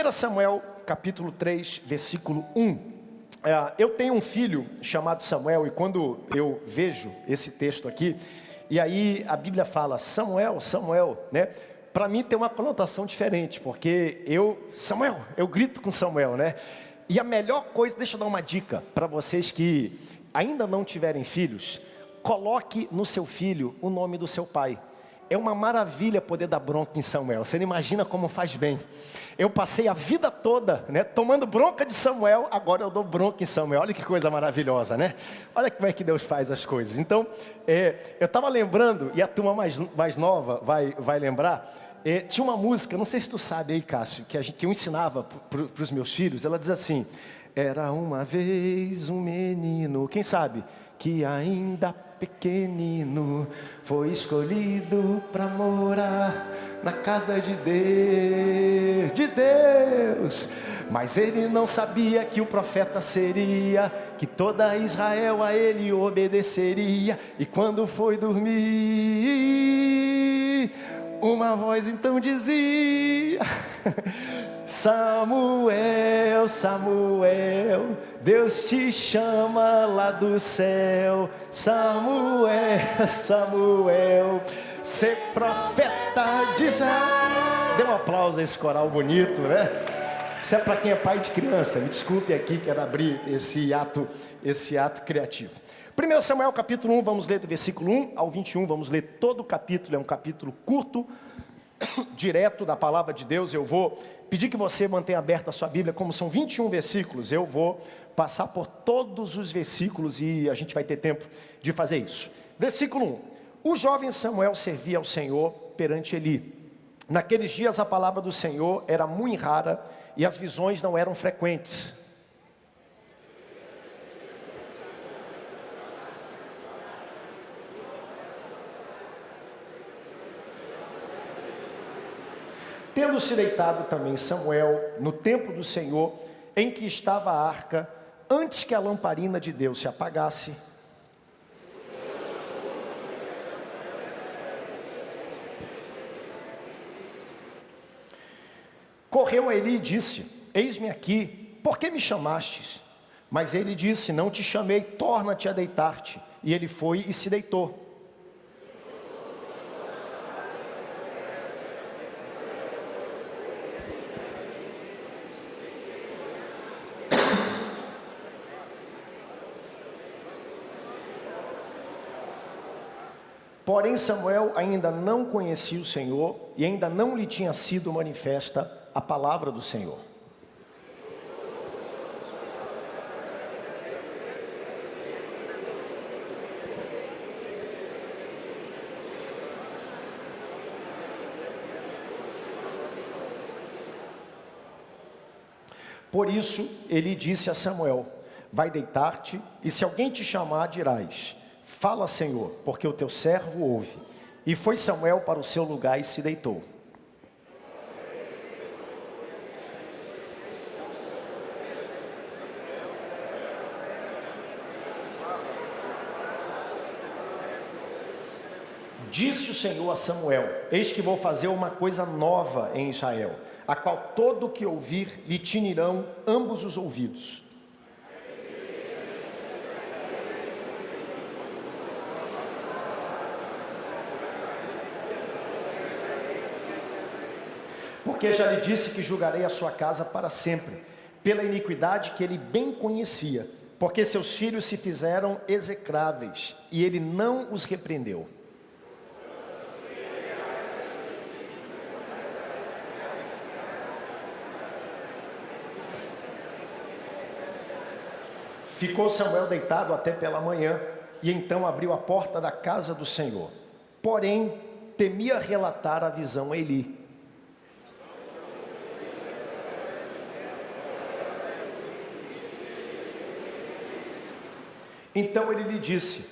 1 Samuel, capítulo 3, versículo 1. Eu tenho um filho chamado Samuel, e quando eu vejo esse texto aqui, e aí a Bíblia fala Samuel, Samuel, né? Para mim tem uma conotação diferente, porque Samuel, eu grito com Samuel, né? E a melhor coisa, deixa eu dar uma dica para vocês que ainda não tiverem filhos: coloque no seu filho o nome do seu pai. É uma maravilha poder dar bronca em Samuel. Você não imagina como faz bem. Eu passei a vida toda, né, tomando bronca de Samuel. Agora eu dou bronca em Samuel. Olha que coisa maravilhosa, né? Olha como é que Deus faz as coisas. Então, eu estava lembrando, e a turma mais nova vai lembrar. Tinha uma música, não sei se tu sabe aí, Cássio, que eu ensinava para os meus filhos. Ela diz assim: era uma vez um menino, quem sabe, que ainda pequenino foi escolhido para morar na casa de Deus. Mas ele não sabia que o profeta seria, que toda Israel a ele obedeceria. E quando foi dormir, uma voz então dizia: Samuel, Samuel, Deus te chama lá do céu. Samuel, Samuel, ser profeta de Israel. Dê um aplauso a esse coral bonito, né? Isso é para quem é pai de criança. Me desculpe aqui, quero abrir esse ato criativo. 1 Samuel capítulo 1, vamos ler do versículo 1 ao 21, vamos ler todo o capítulo. É um capítulo curto, direto da palavra de Deus. Eu vou pedir que você mantenha aberta a sua Bíblia. Como são 21 versículos, eu vou passar por todos os versículos e a gente vai ter tempo de fazer isso. Versículo 1: o jovem Samuel servia ao Senhor perante Eli. Naqueles dias a palavra do Senhor era muito rara e as visões não eram frequentes. Tendo-se deitado também Samuel no templo do Senhor, em que estava a arca, antes que a lamparina de Deus se apagasse, correu a Eli e disse: eis-me aqui, por que me chamastes? Mas ele disse: não te chamei, torna-te a deitar-te. E ele foi e se deitou. Porém Samuel ainda não conhecia o Senhor e ainda não lhe tinha sido manifesta a palavra do Senhor. Por isso ele disse a Samuel: vai deitar-te, e se alguém te chamar, dirás: fala, Senhor, porque o teu servo ouve. E foi Samuel para o seu lugar e se deitou. Disse o Senhor a Samuel: eis que vou fazer uma coisa nova em Israel, a qual todo o que ouvir lhe tinirão ambos os ouvidos. Porque já lhe disse que julgarei a sua casa para sempre, pela iniquidade que ele bem conhecia, porque seus filhos se fizeram execráveis, e ele não os repreendeu. Ficou Samuel deitado até pela manhã, e então abriu a porta da casa do Senhor. Porém, temia relatar a visão a Eli. Então ele lhe disse: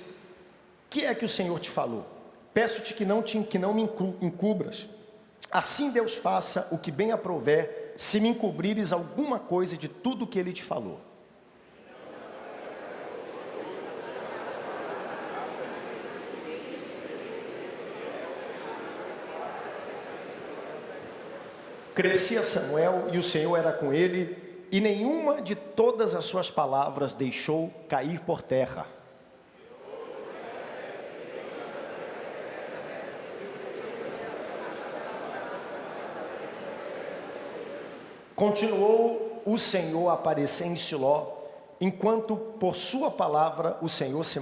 que é que o Senhor te falou? Peço-te que não me encubras. Assim Deus faça o que bem aprouver, se me encobrires alguma coisa de tudo o que ele te falou. Crescia Samuel e o Senhor era com ele, e nenhuma de todas as suas palavras deixou cair por terra. Continuou o Senhor a aparecer em Siló, enquanto por sua palavra o Senhor se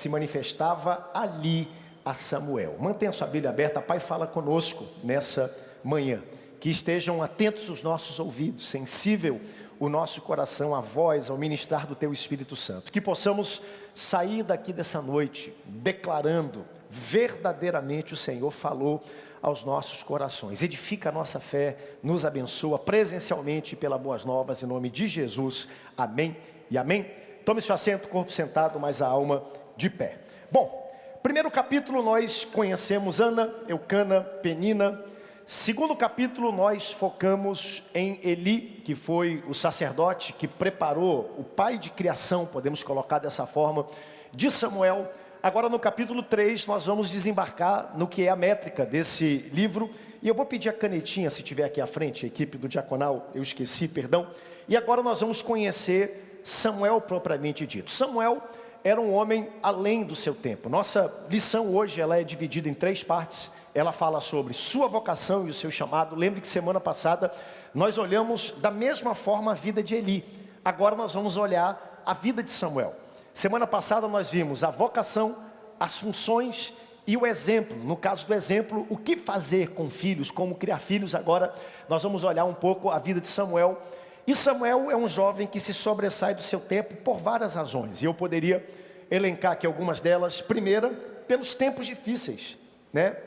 manifestava ali a Samuel. Mantenha sua Bíblia aberta, Pai, fala conosco nessa manhã. Que estejam atentos os nossos ouvidos, sensível o nosso coração à voz, ao ministrar do Teu Espírito Santo. Que possamos sair daqui dessa noite declarando verdadeiramente o Senhor falou aos nossos corações. Edifica a nossa fé, nos abençoa presencialmente pelas boas novas, em nome de Jesus. Amém e amém. Tome seu assento, corpo sentado, mas a alma de pé. Bom, primeiro capítulo nós conhecemos Ana, Eucana, Penina. Segundo capítulo nós focamos em Eli, que foi o sacerdote que preparou o pai de criação, podemos colocar dessa forma, de Samuel. Agora no capítulo 3 nós vamos desembarcar no que é a métrica desse livro. E eu vou pedir a canetinha, se tiver aqui à frente, a equipe do diaconal, eu esqueci, perdão. E agora nós vamos conhecer Samuel propriamente dito. Samuel era um homem além do seu tempo. Nossa lição hoje ela é dividida em 3 partes. Ela fala sobre sua vocação e o seu chamado. Lembre que semana passada nós olhamos da mesma forma a vida de Eli. Agora nós vamos olhar a vida de Samuel. Semana passada nós vimos a vocação, as funções e o exemplo. No caso do exemplo, o que fazer com filhos, como criar filhos. Agora nós vamos olhar um pouco a vida de Samuel. E Samuel é um jovem que se sobressai do seu tempo por várias razões. E eu poderia elencar aqui algumas delas. Primeira, pelos tempos difíceis.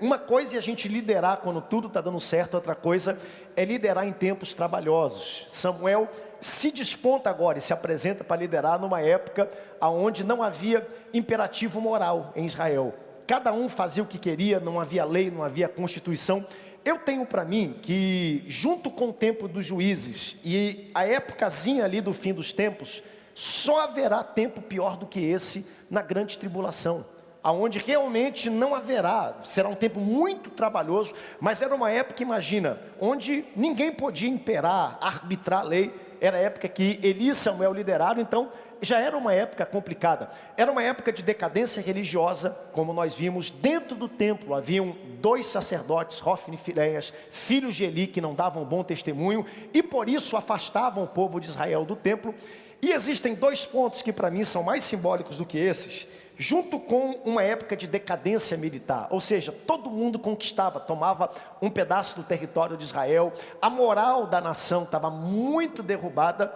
Uma coisa é a gente liderar quando tudo está dando certo, outra coisa é liderar em tempos trabalhosos. Samuel se desponta agora e se apresenta para liderar numa época onde não havia imperativo moral em Israel. Cada um fazia o que queria, não havia lei, não havia constituição. Eu tenho para mim que junto com o tempo dos juízes e a épocazinha ali do fim dos tempos, só haverá tempo pior do que esse na grande tribulação. Aonde realmente não haverá, será um tempo muito trabalhoso, mas era uma época, imagina, onde ninguém podia imperar, arbitrar a lei. Era a época que Eli e Samuel lideraram, então já era uma época complicada. Era uma época de decadência religiosa, como nós vimos. Dentro do templo haviam 2 sacerdotes, Hofni e Finéias, filhos de Eli, que não davam bom testemunho, e por isso afastavam o povo de Israel do templo. E existem 2 pontos que para mim são mais simbólicos do que esses, junto com uma época de decadência militar, ou seja, todo mundo conquistava, tomava um pedaço do território de Israel, a moral da nação estava muito derrubada.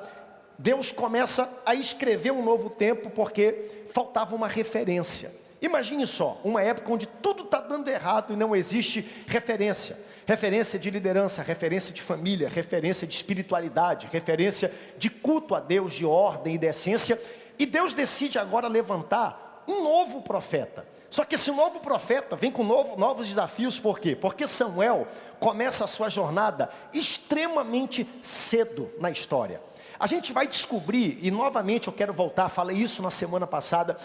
Deus começa a escrever um novo tempo porque faltava uma referência. Imagine só, uma época onde tudo está dando errado e não existe referência. Referência de liderança, referência de família, referência de espiritualidade, referência de culto a Deus, de ordem e decência. E Deus decide agora levantar um novo profeta. Só que esse novo profeta vem com novos desafios. Por quê? Porque Samuel começa a sua jornada extremamente cedo na história. A gente vai descobrir, e novamente eu quero voltar, falei isso na semana passada,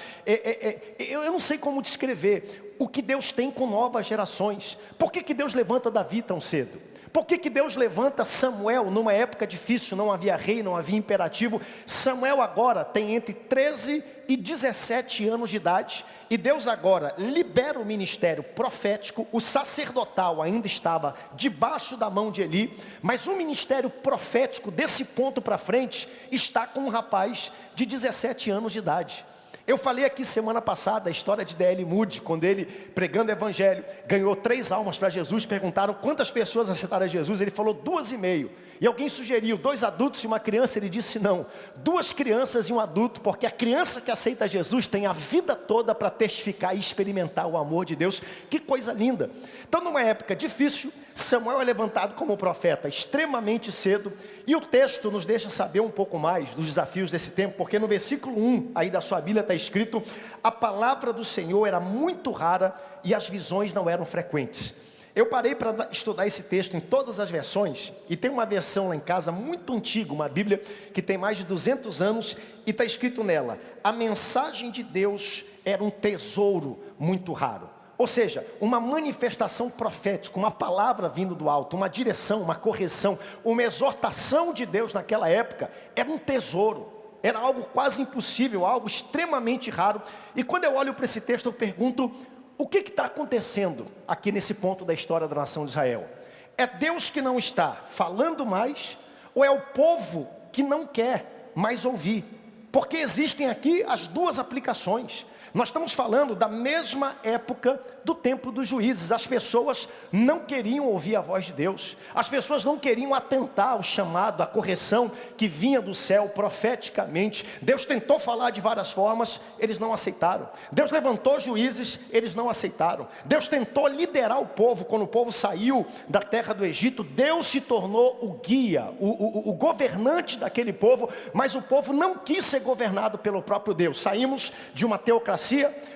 eu não sei como descrever o que Deus tem com novas gerações. Por que Deus levanta Davi tão cedo? Por que Deus levanta Samuel numa época difícil, não havia rei, não havia imperativo? Samuel agora tem entre 13 e 17 anos de idade, e Deus agora libera o ministério profético. O sacerdotal ainda estava debaixo da mão de Eli, mas o ministério profético desse ponto para frente está com um rapaz de 17 anos de idade. Eu falei aqui semana passada a história de D.L. Moody, quando ele, pregando o evangelho, ganhou 3 almas para Jesus. Perguntaram quantas pessoas aceitaram Jesus, ele falou 2,5. E alguém sugeriu 2 adultos e uma criança, ele disse não, 2 crianças e um adulto, porque a criança que aceita Jesus tem a vida toda para testificar e experimentar o amor de Deus. Que coisa linda. Então numa época difícil, Samuel é levantado como profeta extremamente cedo, e o texto nos deixa saber um pouco mais dos desafios desse tempo, porque no versículo 1 aí da sua Bíblia está escrito: a palavra do Senhor era muito rara e as visões não eram frequentes. Eu parei para estudar esse texto em todas as versões, e tem uma versão lá em casa muito antiga, uma Bíblia que tem mais de 200 anos, e está escrito nela: a mensagem de Deus era um tesouro muito raro. Ou seja, uma manifestação profética, uma palavra vindo do alto, uma direção, uma correção, uma exortação de Deus naquela época, era um tesouro, era algo quase impossível, algo extremamente raro. E quando eu olho para esse texto, eu pergunto, o que está acontecendo aqui nesse ponto da história da nação de Israel? É Deus que não está falando mais, ou é o povo que não quer mais ouvir? Porque existem aqui as duas aplicações. Nós estamos falando da mesma época do tempo dos juízes. As pessoas não queriam ouvir a voz de Deus. As pessoas não queriam atentar ao chamado, à correção que vinha do céu profeticamente. Deus tentou falar de várias formas, eles não aceitaram. Deus levantou juízes, eles não aceitaram. Deus tentou liderar o povo. Quando o povo saiu da terra do Egito, Deus se tornou o guia, o governante daquele povo. Mas o povo não quis ser governado pelo próprio Deus. Saímos de uma teocracia,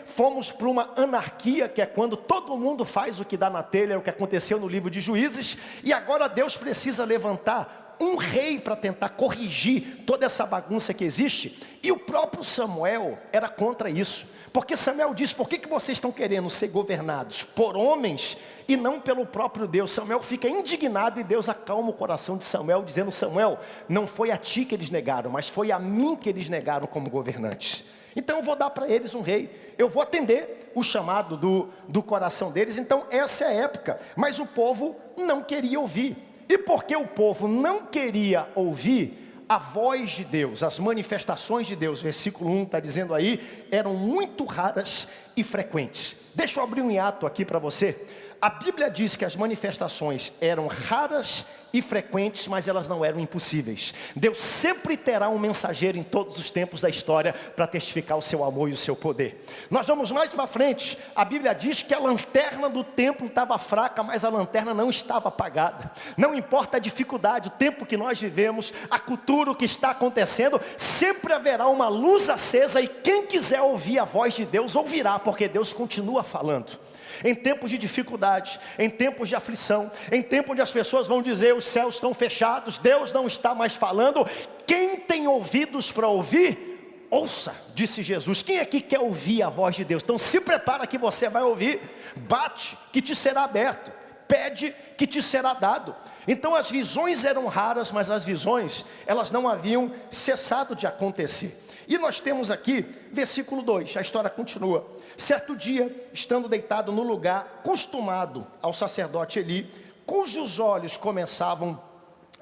fomos para uma anarquia, que é quando todo mundo faz o que dá na telha, é o que aconteceu no livro de Juízes. E agora Deus precisa levantar um rei para tentar corrigir toda essa bagunça que existe. E o próprio Samuel era contra isso, porque Samuel diz, por que vocês estão querendo ser governados por homens e não pelo próprio Deus? Samuel fica indignado e Deus acalma o coração de Samuel, dizendo, Samuel, não foi a ti que eles negaram, mas foi a mim que eles negaram como governantes. Então eu vou dar para eles um rei, eu vou atender o chamado do coração deles. Então essa é a época, mas o povo não queria ouvir. E porque o povo não queria ouvir a voz de Deus, as manifestações de Deus, versículo 1 está dizendo aí, eram muito raras e frequentes. Deixa eu abrir um hiato aqui para você. A Bíblia diz que as manifestações eram raras e frequentes, mas elas não eram impossíveis. Deus sempre terá um mensageiro em todos os tempos da história para testificar o seu amor e o seu poder. Nós vamos mais para frente. A Bíblia diz que a lanterna do templo estava fraca, mas a lanterna não estava apagada. Não importa a dificuldade, o tempo que nós vivemos, a cultura, o que está acontecendo, sempre haverá uma luz acesa, e quem quiser ouvir a voz de Deus, ouvirá, porque Deus continua falando. Em tempos de dificuldade, em tempos de aflição, em tempos onde as pessoas vão dizer, os céus estão fechados, Deus não está mais falando, quem tem ouvidos para ouvir, ouça, disse Jesus. Quem aqui quer ouvir a voz de Deus? Então se prepara que você vai ouvir. Bate, que te será aberto. Pede, que te será dado. Então as visões eram raras, mas as visões, elas não haviam cessado de acontecer. E nós temos aqui, versículo 2, a história continua. Certo dia, estando deitado no lugar acostumado ao sacerdote Eli, cujos olhos começavam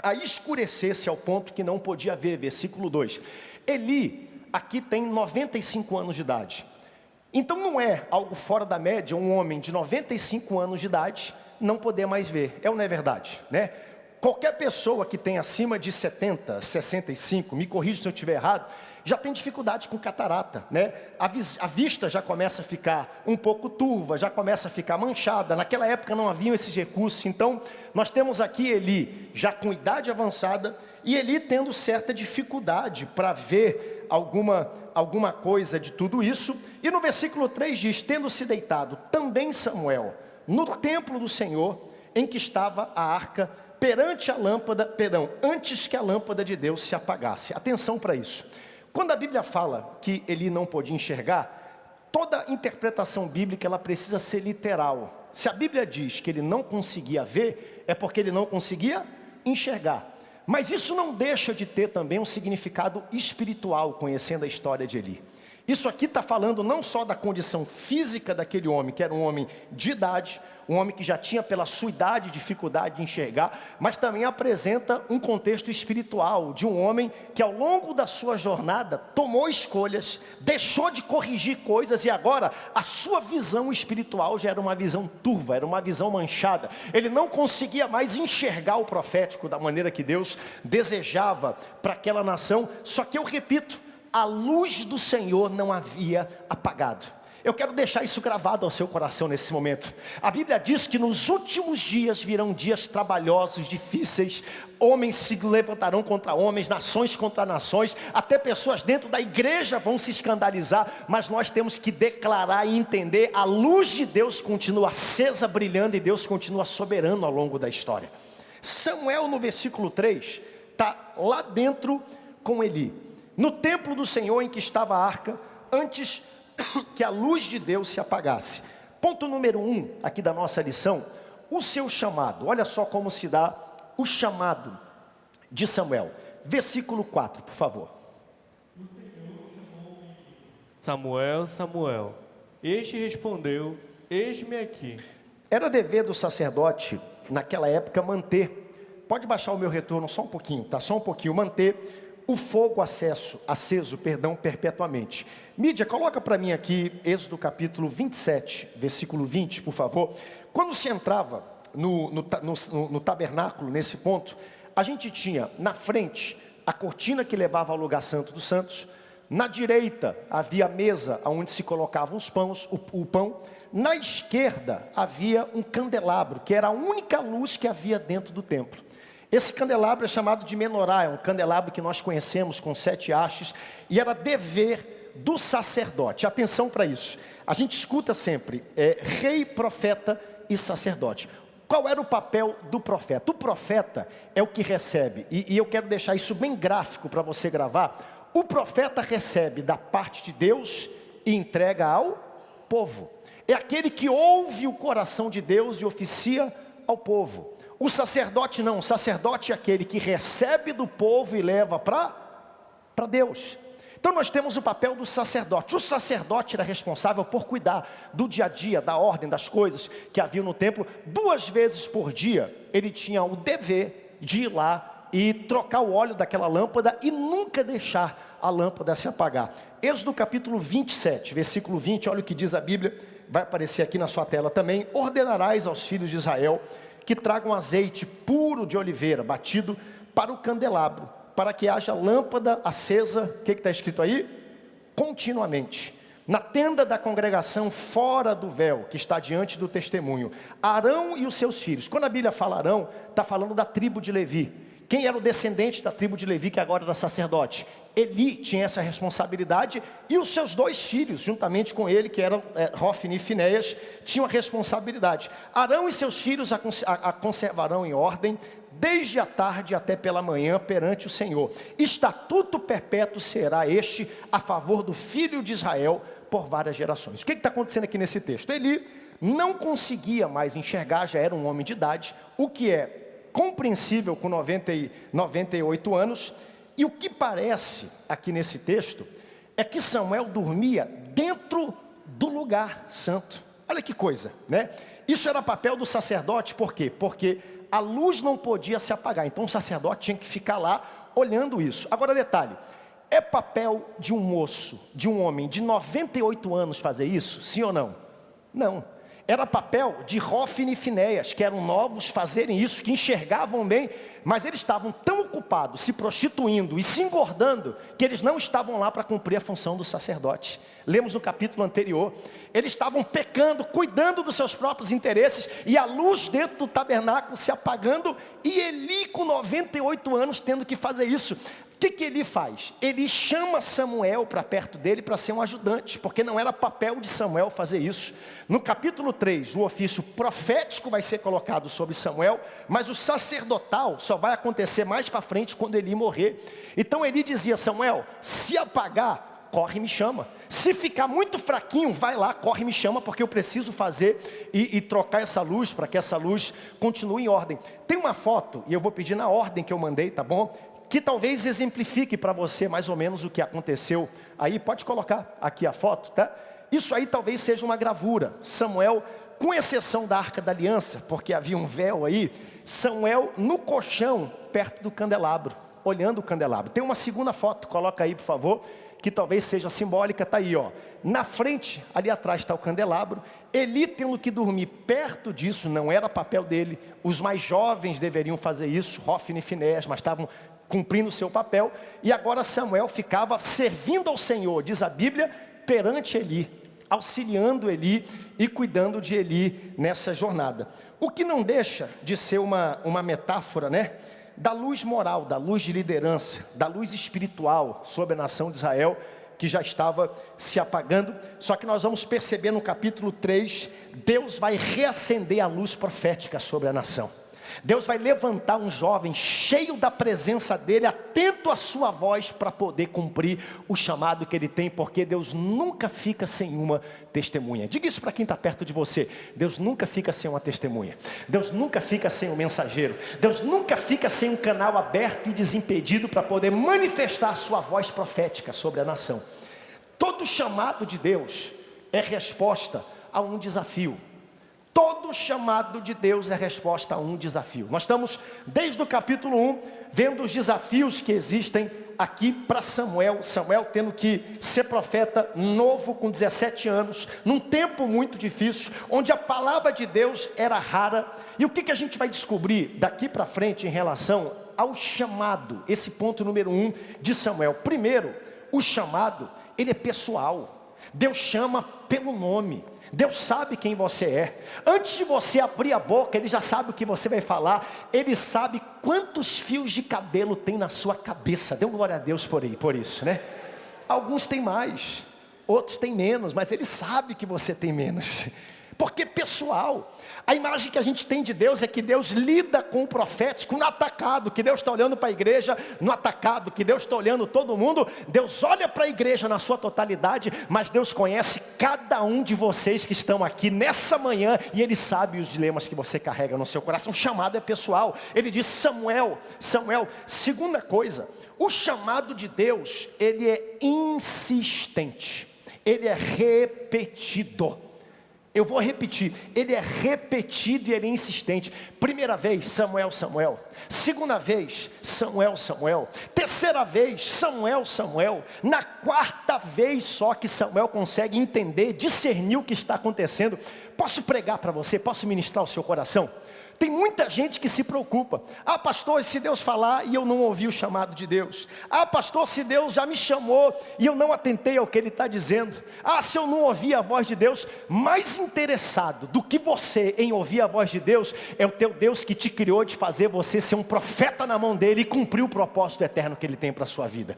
a escurecer-se ao ponto que não podia ver, versículo 2. Eli, aqui tem 95 anos de idade. Então não é algo fora da média, um homem de 95 anos de idade não poder mais ver. É ou não é verdade, né? Qualquer pessoa que tem acima de 70, 65, me corrija se eu estiver errado, já tem dificuldade com catarata, né? A vista já começa a ficar um pouco turva, já começa a ficar manchada. Naquela época não haviam esses recursos. Então nós temos aqui Eli já com idade avançada, e Eli tendo certa dificuldade para ver alguma coisa de tudo isso. E no versículo 3 diz, tendo-se deitado também Samuel no templo do Senhor, em que estava a arca, antes que a lâmpada de Deus se apagasse. Atenção para isso. Quando a Bíblia fala que Eli não podia enxergar, toda interpretação bíblica ela precisa ser literal. Se a Bíblia diz que ele não conseguia ver, é porque ele não conseguia enxergar. Mas isso não deixa de ter também um significado espiritual, conhecendo a história de Eli. Isso aqui está falando não só da condição física daquele homem, que era um homem de idade, um homem que já tinha pela sua idade dificuldade de enxergar, mas também apresenta um contexto espiritual de um homem que ao longo da sua jornada tomou escolhas, deixou de corrigir coisas, e agora a sua visão espiritual já era uma visão turva, era uma visão manchada. Ele não conseguia mais enxergar o profético da maneira que Deus desejava para aquela nação. Só que eu repito, a luz do Senhor não havia apagado. Eu quero deixar isso gravado ao seu coração nesse momento. A Bíblia diz que nos últimos dias virão dias trabalhosos, difíceis. Homens se levantarão contra homens, nações contra nações. Até pessoas dentro da igreja vão se escandalizar. Mas nós temos que declarar e entender, a luz de Deus continua acesa, brilhando, e Deus continua soberano ao longo da história. Samuel, no versículo 3, está lá dentro com Eli, no templo do Senhor em que estava a arca, antes que a luz de Deus se apagasse. Ponto número 1 aqui da nossa lição, o seu chamado. Olha só como se dá o chamado de Samuel. Versículo 4, por favor. Samuel, Samuel. Este respondeu, eis-me aqui. Era dever do sacerdote, naquela época, manter, pode baixar o meu retorno só um pouquinho, tá? Só um pouquinho, manter o fogo aceso, perpetuamente. Mídia, coloca para mim aqui, Êxodo capítulo 27, versículo 20, por favor. Quando se entrava no tabernáculo, nesse ponto, a gente tinha na frente a cortina que levava ao lugar santo dos santos. Na direita havia a mesa onde se colocavam os pães, o pão. Na esquerda havia um candelabro, que era a única luz que havia dentro do templo. Esse candelabro é chamado de menorá, é um candelabro que nós conhecemos com 7 hastes, e era dever do sacerdote. Atenção para isso. A gente escuta sempre, rei, profeta e sacerdote. Qual era o papel do profeta? O profeta é o que recebe, e eu quero deixar isso bem gráfico para você gravar. O profeta recebe da parte de Deus e entrega ao povo. É aquele que ouve o coração de Deus e oficia ao povo. O sacerdote não, o sacerdote é aquele que recebe do povo e leva para Deus. Então nós temos o papel do sacerdote. O sacerdote era responsável por cuidar do dia a dia, da ordem, das coisas que havia no templo. 2 vezes por dia ele tinha o dever de ir lá e trocar o óleo daquela lâmpada e nunca deixar a lâmpada se apagar. Êxodo capítulo 27, versículo 20, olha o que diz a Bíblia, vai aparecer aqui na sua tela também. Ordenarás aos filhos de Israel que tragam azeite puro de oliveira, batido para o candelabro, para que haja lâmpada acesa, o que está escrito aí? Continuamente. Na tenda da congregação, fora do véu, que está diante do testemunho. Arão e os seus filhos. Quando a Bíblia fala Arão, está falando da tribo de Levi. Quem era o descendente da tribo de Levi, que agora era sacerdote? Eli tinha essa responsabilidade, e os seus 2 filhos, juntamente com ele, que eram Hofni e Finéias, tinham a responsabilidade. Arão e seus filhos a conservarão em ordem, desde a tarde até pela manhã, perante o Senhor. Estatuto perpétuo será este, a favor do filho de Israel, por várias gerações. O que está acontecendo aqui nesse texto? Eli não conseguia mais enxergar, já era um homem de idade, o que é compreensível com 98 anos, e o que parece aqui nesse texto, é que Samuel dormia dentro do lugar santo. Olha que coisa, né? Isso era papel do sacerdote, por quê? Porque a luz não podia se apagar, então o sacerdote tinha que ficar lá olhando isso. Agora detalhe, é papel de um moço, de um homem de 98 anos fazer isso? Sim ou não? Não. Era papel de Hofni e Finéias, que eram novos, fazerem isso, que enxergavam bem, mas eles estavam tão ocupados, se prostituindo e se engordando, que eles não estavam lá para cumprir a função do sacerdote. Lemos no capítulo anterior, eles estavam pecando, cuidando dos seus próprios interesses, e a luz dentro do tabernáculo se apagando, e Eli com 98 anos tendo que fazer isso. O que Eli faz? Ele chama Samuel para perto dele para ser um ajudante, porque não era papel de Samuel fazer isso. No capítulo 3, o ofício profético vai ser colocado sobre Samuel, mas o sacerdotal só vai acontecer mais para frente quando Eli morrer. Então Eli dizia: Samuel, se apagar, corre e me chama. Se ficar muito fraquinho, vai lá, corre e me chama, porque eu preciso fazer e trocar essa luz, para que essa luz continue em ordem. Tem uma foto, e eu vou pedir na ordem que eu mandei, tá bom? Que talvez exemplifique para você mais ou menos o que aconteceu aí. Pode colocar aqui a foto, tá? Isso aí talvez seja uma gravura. Samuel, com exceção da Arca da Aliança, porque havia um véu aí, Samuel no colchão, perto do candelabro, olhando o candelabro. Tem uma segunda foto, coloca aí por favor, que talvez seja simbólica, tá aí ó. Na frente, ali atrás está o candelabro, Eli tendo que dormir perto disso, não era papel dele, os mais jovens deveriam fazer isso, Hofni e Finéias, mas estavam cumprindo o seu papel, e agora Samuel ficava servindo ao Senhor, diz a Bíblia, perante Eli, auxiliando Eli e cuidando de Eli nessa jornada. O que não deixa de ser uma metáfora, né? Da luz moral, da luz de liderança, da luz espiritual sobre a nação de Israel, que já estava se apagando. Só que nós vamos perceber no capítulo 3, Deus vai reacender a luz profética sobre a nação. Deus vai levantar um jovem cheio da presença dele, atento à sua voz, para poder cumprir o chamado que ele tem, porque Deus nunca fica sem uma testemunha. Diga isso para quem está perto de você: Deus nunca fica sem uma testemunha, Deus nunca fica sem um mensageiro, Deus nunca fica sem um canal aberto e desimpedido para poder manifestar a sua voz profética sobre a nação. Todo chamado de Deus é resposta a um desafio. Todo chamado de Deus é resposta a um desafio. Nós estamos, desde o capítulo 1, vendo os desafios que existem aqui para Samuel. Samuel tendo que ser profeta novo, com 17 anos, num tempo muito difícil, onde a palavra de Deus era rara. E o que a gente vai descobrir daqui para frente em relação ao chamado, esse ponto número 1 de Samuel? Primeiro, o chamado, ele é pessoal. Deus chama pelo nome. Deus sabe quem você é. Antes de você abrir a boca, Ele já sabe o que você vai falar. Ele sabe quantos fios de cabelo tem na sua cabeça. Dê glória a Deus por isso, né? Alguns têm mais, outros têm menos, mas Ele sabe que você tem menos. Porque pessoal, a imagem que a gente tem de Deus é que Deus lida com o profético no atacado, que Deus está olhando para a igreja no atacado, que Deus está olhando todo mundo. Deus olha para a igreja na sua totalidade, mas Deus conhece cada um de vocês que estão aqui nessa manhã, e Ele sabe os dilemas que você carrega no seu coração. O chamado é pessoal. Ele diz: Samuel, Samuel. Segunda coisa, o chamado de Deus, ele é insistente, ele é repetido. Eu vou repetir, ele é repetido e ele é insistente. Primeira vez, Samuel, Samuel. Segunda vez, Samuel, Samuel. Terceira vez, Samuel, Samuel. Na quarta vez só que Samuel consegue entender, discernir o que está acontecendo. Posso pregar para você? Posso ministrar o seu coração? Tem muita gente que se preocupa. Ah, pastor, e se Deus falar e eu não ouvi o chamado de Deus? Ah, pastor, se Deus já me chamou e eu não atentei ao que Ele está dizendo? Ah, se eu não ouvi a voz de Deus? Mais interessado do que você em ouvir a voz de Deus é o teu Deus que te criou, de fazer você ser um profeta na mão dEle e cumprir o propósito eterno que Ele tem para a sua vida.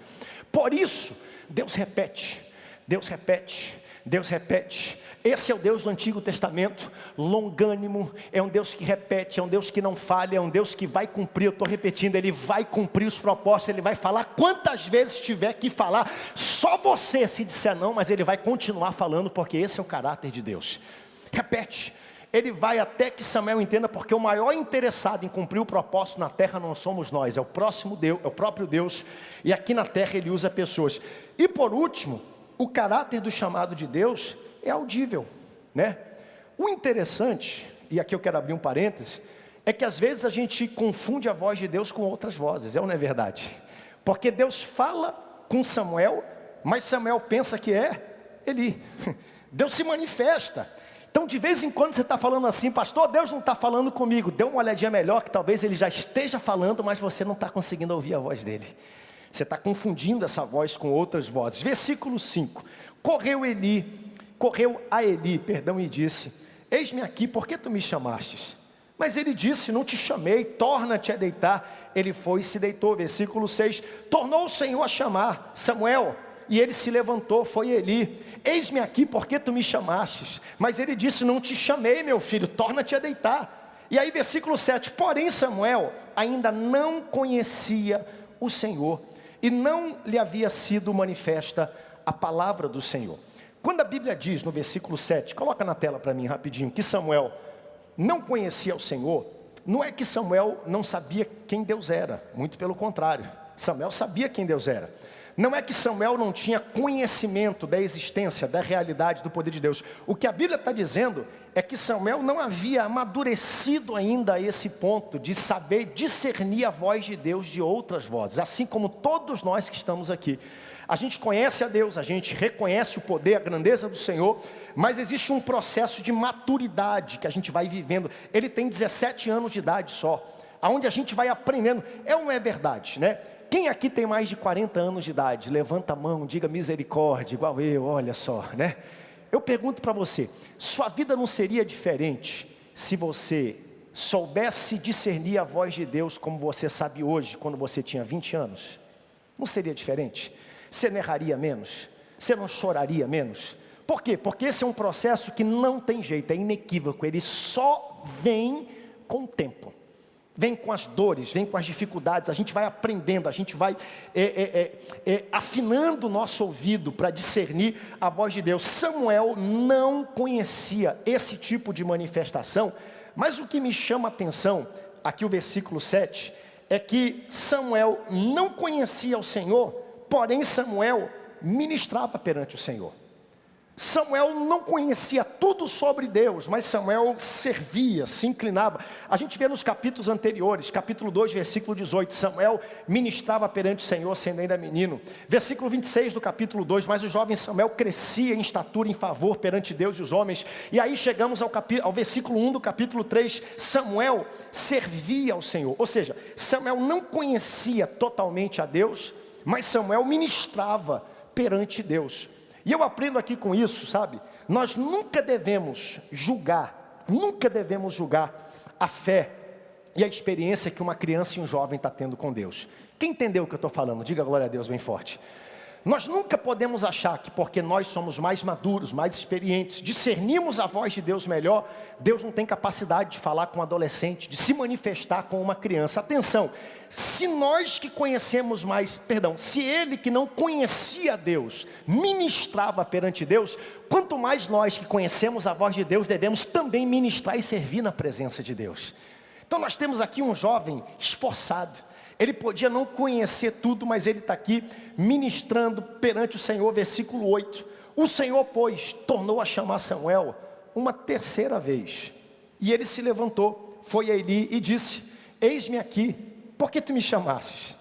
Por isso, Deus repete, Deus repete, Deus repete. Esse é o Deus do Antigo Testamento, longânimo, é um Deus que repete, é um Deus que não falha, é um Deus que vai cumprir. Eu estou repetindo, Ele vai cumprir os propósitos, Ele vai falar quantas vezes tiver que falar. Só você se disser não, mas Ele vai continuar falando, porque esse é o caráter de Deus. Repete, Ele vai até que Samuel entenda, porque o maior interessado em cumprir o propósito na terra não somos nós, é o próximo Deus, é o próprio Deus, e aqui na terra Ele usa pessoas. E por último, o caráter do chamado de Deus é audível, né? O interessante, e aqui eu quero abrir um parêntese, é que às vezes a gente confunde a voz de Deus com outras vozes, não é verdade? Porque Deus fala com Samuel, mas Samuel pensa que é Eli. Deus se manifesta. Então de vez em quando você está falando assim: pastor, Deus não está falando comigo. Dê uma olhadinha melhor, que talvez Ele já esteja falando, mas você não está conseguindo ouvir a voz dEle. Você está confundindo essa voz com outras vozes. Versículo 5. Correu a Eli, e disse: eis-me aqui, por que tu me chamastes? Mas ele disse: não te chamei, torna-te a deitar. Ele foi e se deitou. Versículo 6. Tornou o Senhor a chamar: Samuel. E ele se levantou, foi Eli: eis-me aqui, por que tu me chamastes? Mas ele disse: não te chamei, meu filho, torna-te a deitar. E aí versículo 7. Porém Samuel ainda não conhecia o Senhor, e não lhe havia sido manifesta a palavra do Senhor. Quando a Bíblia diz no versículo 7, coloca na tela para mim rapidinho, que Samuel não conhecia o Senhor, não é que Samuel não sabia quem Deus era, muito pelo contrário, Samuel sabia quem Deus era. Não é que Samuel não tinha conhecimento da existência, da realidade, do poder de Deus. O que a Bíblia está dizendo é que Samuel não havia amadurecido ainda a esse ponto de saber discernir a voz de Deus de outras vozes, assim como todos nós que estamos aqui. A gente conhece a Deus, a gente reconhece o poder, a grandeza do Senhor, mas existe um processo de maturidade que a gente vai vivendo. Ele tem 17 anos de idade só, aonde a gente vai aprendendo. É ou não é verdade, né? Quem aqui tem mais de 40 anos de idade? Levanta a mão, diga misericórdia, igual eu, olha só, né? Eu pergunto para você, sua vida não seria diferente se você soubesse discernir a voz de Deus como você sabe hoje, quando você tinha 20 anos? Não seria diferente? Você não erraria menos? Você não choraria menos? Por quê? Porque esse é um processo que não tem jeito, é inequívoco, ele só vem com o tempo. vem com as dores, vem com as dificuldades, a gente vai aprendendo, a gente vai afinando o nosso ouvido para discernir a voz de Deus. Samuel não conhecia esse tipo de manifestação, mas o que me chama a atenção, aqui o versículo 7, é que Samuel não conhecia o Senhor, porém Samuel ministrava perante o Senhor. Samuel não conhecia tudo sobre Deus, mas Samuel servia, se inclinava. A gente vê nos capítulos anteriores, capítulo 2, versículo 18, Samuel ministrava perante o Senhor, sendo ainda menino. Versículo 26 do capítulo 2, mas o jovem Samuel crescia em estatura, em favor perante Deus e os homens. E aí chegamos ao versículo 1 do capítulo 3, Samuel servia ao Senhor. Ou seja, Samuel não conhecia totalmente a Deus, mas Samuel ministrava perante Deus. E eu aprendo aqui com isso, sabe? Nós nunca devemos julgar a fé e a experiência que uma criança e um jovem está tendo com Deus. Quem entendeu o que eu estou falando? Diga glória a Deus bem forte. Nós nunca podemos achar que porque nós somos mais maduros, mais experientes, discernimos a voz de Deus melhor, Deus não tem capacidade de falar com um adolescente, de se manifestar com uma criança. Atenção, se nós que conhecemos mais, se ele que não conhecia Deus, ministrava perante Deus, quanto mais nós que conhecemos a voz de Deus, devemos também ministrar e servir na presença de Deus. Então nós temos aqui um jovem esforçado. Ele podia não conhecer tudo, mas ele está aqui ministrando perante o Senhor, versículo 8. O Senhor, pois, tornou a chamar Samuel uma terceira vez. E ele se levantou, foi a Eli e disse: eis-me aqui, por que tu me chamastes?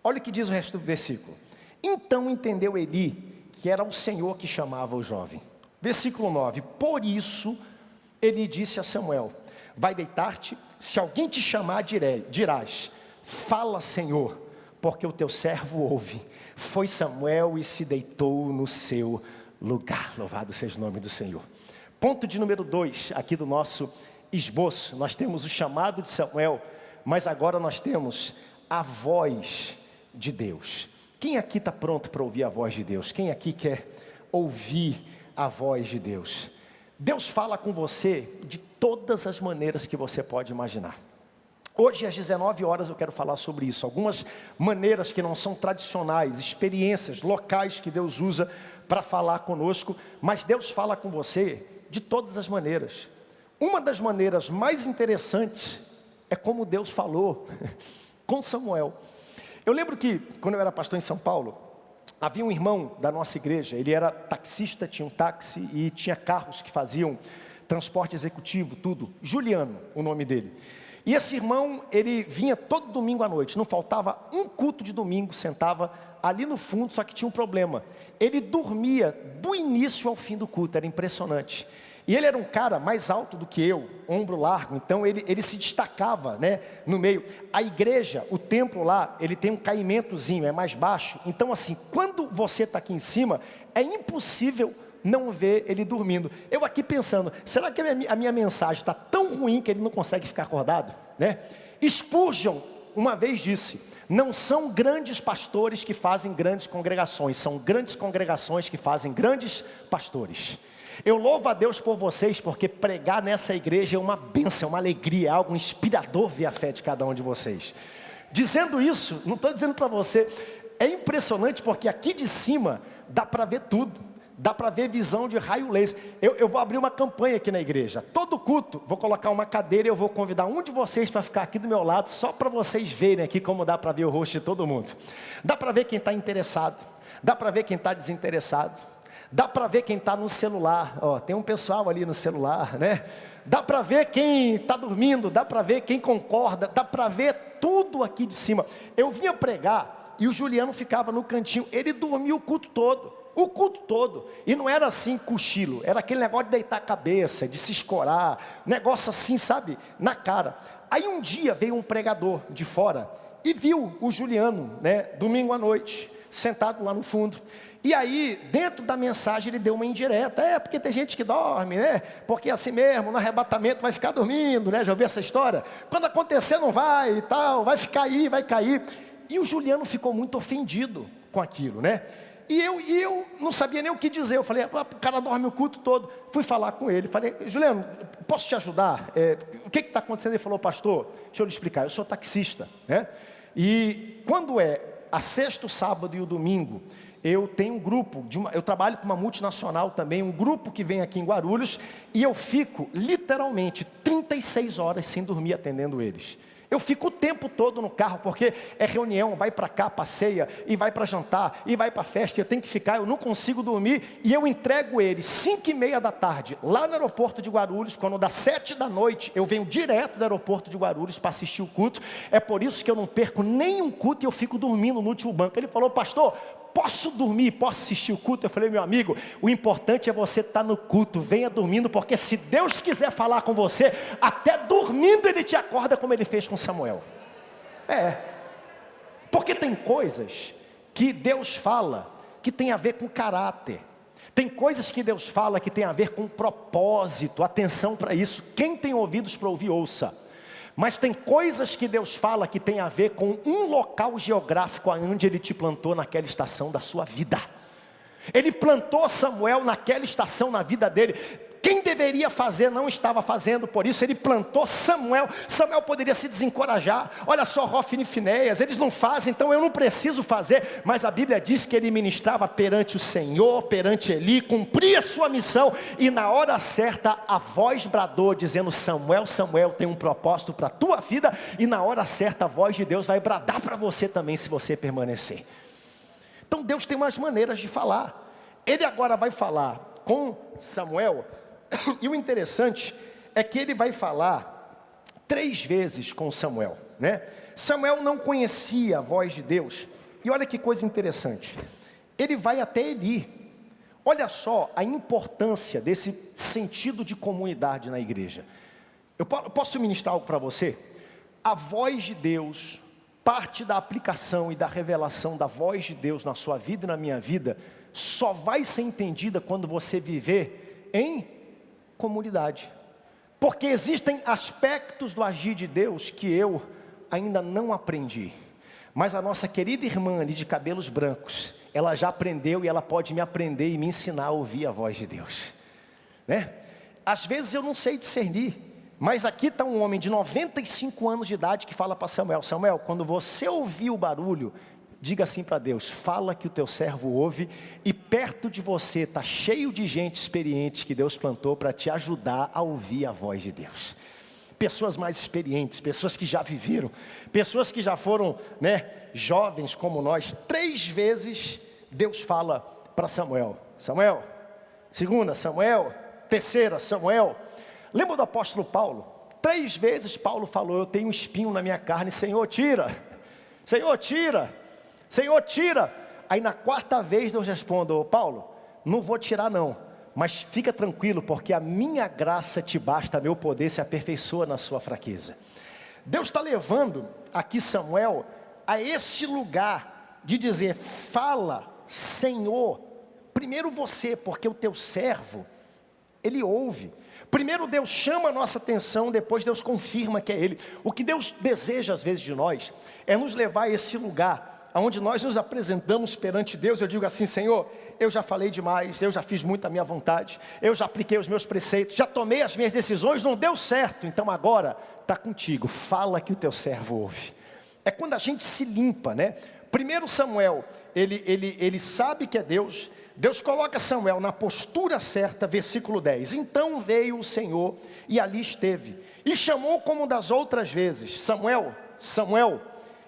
Olha o que diz o resto do versículo. Então entendeu Eli que era o Senhor que chamava o jovem. Versículo 9. Por isso ele disse a Samuel: vai deitar-te, se alguém te chamar dirás: fala, Senhor, porque o teu servo ouve. Foi Samuel e se deitou no seu lugar. Louvado seja o nome do Senhor. Ponto de número 2, aqui do nosso esboço. Nós temos o chamado de Samuel, mas agora nós temos a voz de Deus. Quem aqui está pronto para ouvir a voz de Deus? Quem aqui quer ouvir a voz de Deus? Deus fala com você de todas as maneiras que você pode imaginar. Hoje às 19 horas eu quero falar sobre isso, algumas maneiras que não são tradicionais, experiências locais que Deus usa para falar conosco, mas Deus fala com você de todas as maneiras. Uma das maneiras mais interessantes é como Deus falou com Samuel. Eu lembro que quando eu era pastor em São Paulo, havia um irmão da nossa igreja, ele era taxista, tinha um táxi e tinha carros que faziam transporte executivo, tudo. Juliano, o nome dele. E esse irmão, ele vinha todo domingo à noite, não faltava um culto de domingo, sentava ali no fundo, só que tinha um problema. Ele dormia do início ao fim do culto, era impressionante. E ele era um cara mais alto do que eu, ombro largo, então ele se destacava, né, no meio. A igreja, o templo lá, ele tem um caimentozinho, é mais baixo. Então assim, quando você está aqui em cima, é impossível não ver ele dormindo. Eu aqui pensando, será que a minha mensagem está tão ruim que ele não consegue ficar acordado? Né? Spurgeon uma vez disse: não são grandes pastores que fazem grandes congregações, são grandes congregações que fazem grandes pastores. Eu louvo a Deus por vocês, porque pregar nessa igreja é uma bênção, uma alegria, é algo inspirador ver a fé de cada um de vocês. Dizendo isso, não estou dizendo para você, é impressionante porque aqui de cima dá para ver tudo. Dá para ver visão de raio laser. Eu vou abrir uma campanha aqui na igreja. Todo culto, vou colocar uma cadeira e eu vou convidar um de vocês para ficar aqui do meu lado, só para vocês verem aqui como dá para ver o rosto de todo mundo. Dá para ver quem está interessado, dá para ver quem está desinteressado, dá para ver quem está no celular. Ó, tem um pessoal ali no celular, né? Dá para ver quem está dormindo, dá para ver quem concorda, dá para ver tudo aqui de cima. Eu vinha pregar e o Juliano ficava no cantinho, ele dormia o culto todo. E não era assim cochilo, era aquele negócio de deitar a cabeça, de se escorar, negócio assim, sabe, na cara. Aí um dia veio um pregador de fora e viu o Juliano, né, domingo à noite, sentado lá no fundo. E aí, dentro da mensagem, ele deu uma indireta. Porque tem gente que dorme, né? Porque assim mesmo, no arrebatamento vai ficar dormindo, né? Já ouviu essa história? Quando acontecer não vai e tal, vai ficar aí, vai cair. E o Juliano ficou muito ofendido com aquilo, né? E eu não sabia nem o que dizer. Eu falei, o cara dorme o culto todo. Fui falar com ele, falei, Juliano, posso te ajudar? O que está acontecendo? Ele falou, pastor, deixa eu lhe explicar, eu sou taxista, né? E quando é a sexta, o sábado e o domingo, eu tenho um grupo, eu trabalho com uma multinacional também, um grupo que vem aqui em Guarulhos, e eu fico literalmente 36 horas sem dormir atendendo eles. Eu fico o tempo todo no carro, porque é reunião, vai para cá, passeia, e vai para jantar, e vai para festa, e eu tenho que ficar, eu não consigo dormir, e eu entrego eles 5h30 da tarde, lá no aeroporto de Guarulhos. Quando dá 7 da noite, eu venho direto do aeroporto de Guarulhos para assistir o culto. É por isso que eu não perco nenhum culto, e eu fico dormindo no último banco. Ele falou, pastor, posso dormir, posso assistir o culto? Eu falei, meu amigo, o importante é você estar no culto, venha dormindo, porque se Deus quiser falar com você, até dormindo Ele te acorda, como Ele fez com Samuel. Porque tem coisas que Deus fala, que tem a ver com caráter. Tem coisas que Deus fala que tem a ver com propósito. Atenção para isso, quem tem ouvidos para ouvir, ouça. Mas tem coisas que Deus fala que tem a ver com um local geográfico onde Ele te plantou naquela estação da sua vida. Ele plantou Samuel naquela estação na vida dele. Quem deveria fazer não estava fazendo, por isso Ele plantou Samuel. Samuel poderia se desencorajar. Olha só, Hofni e Finéias, eles não fazem, então eu não preciso fazer. Mas a Bíblia diz que ele ministrava perante o Senhor, perante Eli, cumpria sua missão. E na hora certa a voz bradou, dizendo, Samuel, Samuel, tem um propósito para a tua vida. E na hora certa a voz de Deus vai bradar para você também, se você permanecer. Então Deus tem umas maneiras de falar. Ele agora vai falar com Samuel. E o interessante é que ele vai falar 3 vezes com Samuel, né? Samuel não conhecia a voz de Deus. E olha que coisa interessante. Ele vai até Eli. Olha só a importância desse sentido de comunidade na igreja. Eu posso ministrar algo para você? A voz de Deus, parte da aplicação e da revelação da voz de Deus na sua vida e na minha vida, só vai ser entendida quando você viver em comunidade. Porque existem aspectos do agir de Deus que eu ainda não aprendi. Mas a nossa querida irmã ali de cabelos brancos, ela já aprendeu e ela pode me aprender e me ensinar a ouvir a voz de Deus, né? Às vezes eu não sei discernir, mas aqui está um homem de 95 anos de idade que fala para Samuel, Samuel, quando você ouvir o barulho, diga assim para Deus, fala que o teu servo ouve, e perto de você está cheio de gente experiente que Deus plantou para te ajudar a ouvir a voz de Deus. Pessoas mais experientes, pessoas que já viveram, pessoas que já foram, né, jovens como nós. 3 vezes Deus fala para Samuel, Samuel, 2ª, Samuel, 3ª, Samuel. Lembra do apóstolo Paulo? 3 vezes Paulo falou, eu tenho um espinho na minha carne, Senhor tira, Senhor tira. Senhor, tira. Aí na 4ª vez Deus responde, Paulo, não vou tirar não, mas fica tranquilo, porque a minha graça te basta, meu poder se aperfeiçoa na sua fraqueza. Deus está levando aqui Samuel a esse lugar de dizer, fala, Senhor, primeiro você, porque o teu servo, ele ouve. Primeiro Deus chama a nossa atenção, depois Deus confirma que é Ele. O que Deus deseja às vezes de nós, é nos levar a esse lugar, onde nós nos apresentamos perante Deus. Eu digo assim, Senhor, eu já falei demais, eu já fiz muito a minha vontade, eu já apliquei os meus preceitos, já tomei as minhas decisões, não deu certo, então agora está contigo, fala que o teu servo ouve. É quando a gente se limpa, né? Primeiro Samuel, ele sabe que é Deus, Deus coloca Samuel na postura certa, versículo 10, então veio o Senhor e ali esteve, e chamou como das outras vezes, Samuel, Samuel,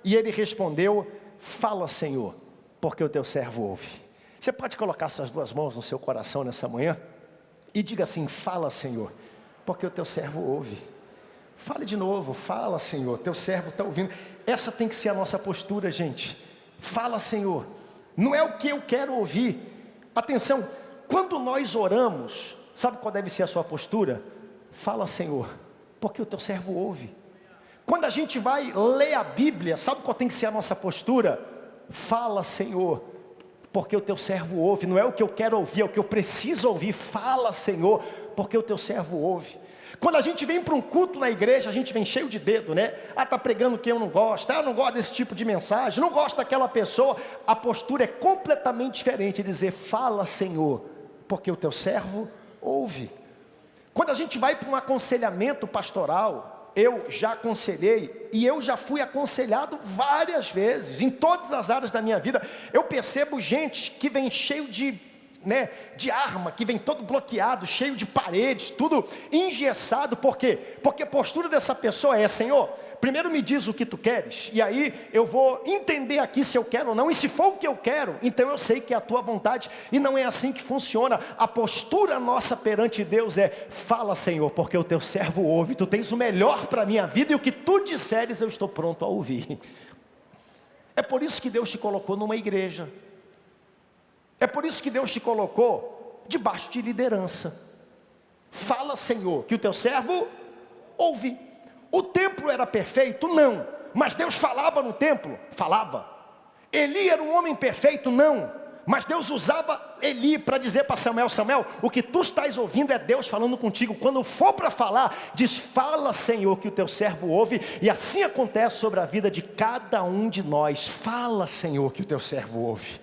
e ele respondeu, fala Senhor, porque o teu servo ouve. Você pode colocar suas 2 mãos no seu coração nessa manhã e diga assim, fala Senhor, porque o teu servo ouve. Fale de novo, fala Senhor, teu servo está ouvindo. Essa tem que ser a nossa postura, gente. Fala Senhor, não é o que eu quero ouvir. Atenção, quando nós oramos, sabe qual deve ser a sua postura? Fala Senhor, porque o teu servo ouve. Quando a gente vai ler a Bíblia, sabe qual tem que ser a nossa postura? Fala Senhor, porque o teu servo ouve. Não é o que eu quero ouvir, é o que eu preciso ouvir. Fala Senhor, porque o teu servo ouve. Quando a gente vem para um culto na igreja, a gente vem cheio de dedo, né? Ah, tá pregando quem eu não gosto, eu não gosto desse tipo de mensagem, não gosto daquela pessoa. A postura é completamente diferente, dizer, fala Senhor, porque o teu servo ouve. Quando a gente vai para um aconselhamento pastoral, eu já aconselhei e eu já fui aconselhado várias vezes, em todas as áreas da minha vida. Eu percebo gente que vem cheio de arma, que vem todo bloqueado, cheio de paredes, tudo engessado. Por quê? Porque a postura dessa pessoa é, Senhor, primeiro me diz o que tu queres, e aí eu vou entender aqui se eu quero ou não, e se for o que eu quero, então eu sei que é a tua vontade, e não é assim que funciona. A postura nossa perante Deus é, fala Senhor, porque o teu servo ouve, tu tens o melhor para a minha vida, e o que tu disseres eu estou pronto a ouvir. É por isso que Deus te colocou numa igreja, é por isso que Deus te colocou debaixo de liderança. Fala Senhor, que o teu servo ouve. O templo era perfeito? Não. Mas Deus falava no templo? Falava. Eli era um homem perfeito? Não. Mas Deus usava Eli para dizer para Samuel, Samuel, o que tu estás ouvindo é Deus falando contigo. Quando for para falar, diz, fala Senhor, que o teu servo ouve. E assim acontece sobre a vida de cada um de nós. Fala Senhor, que o teu servo ouve.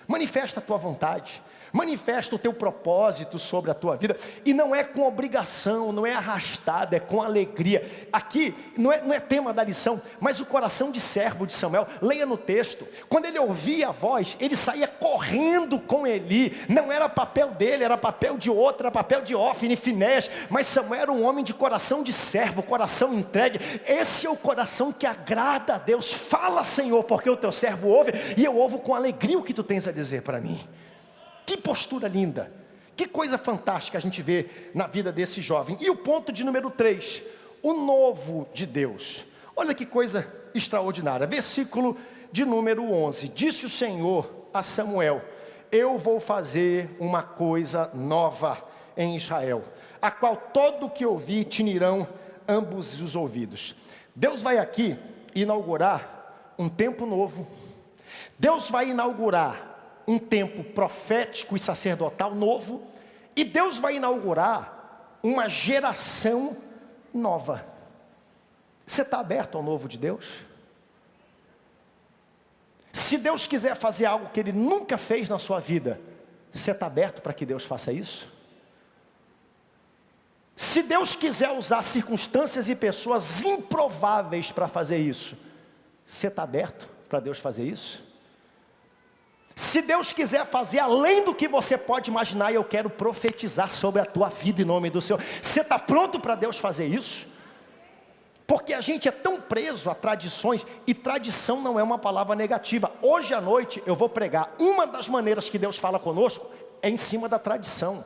Manifesta a tua vontade, manifesta o teu propósito sobre a tua vida, e não é com obrigação, não é arrastado, é com alegria. Aqui não é tema da lição, mas o coração de servo de Samuel, leia no texto, quando ele ouvia a voz, ele saía correndo com Eli. Não era papel dele, era papel de outro, era papel de Ofni e Finéias, mas Samuel era um homem de coração de servo, coração entregue. Esse é o coração que agrada a Deus. Fala Senhor, porque o teu servo ouve, e eu ouvo com alegria o que tu tens a dizer para mim. Que postura linda, que coisa fantástica a gente vê na vida desse jovem. E o ponto de número 3, o novo de Deus. Olha que coisa extraordinária, versículo de número 11. Disse o Senhor a Samuel, eu vou fazer uma coisa nova em Israel, a qual todo que ouvir tinirão ambos os ouvidos. Deus vai aqui inaugurar um tempo novo. Deus vai inaugurar um tempo profético e sacerdotal novo, e Deus vai inaugurar uma geração nova. Você está aberto ao novo de Deus? Se Deus quiser fazer algo que Ele nunca fez na sua vida, você está aberto para que Deus faça isso? Se Deus quiser usar circunstâncias e pessoas improváveis para fazer isso, você está aberto para Deus fazer isso? Se Deus quiser fazer além do que você pode imaginar, eu quero profetizar sobre a tua vida em nome do Senhor. Você está pronto para Deus fazer isso? Porque a gente é tão preso a tradições, e tradição não é uma palavra negativa. Hoje à noite eu vou pregar, uma das maneiras que Deus fala conosco é em cima da tradição.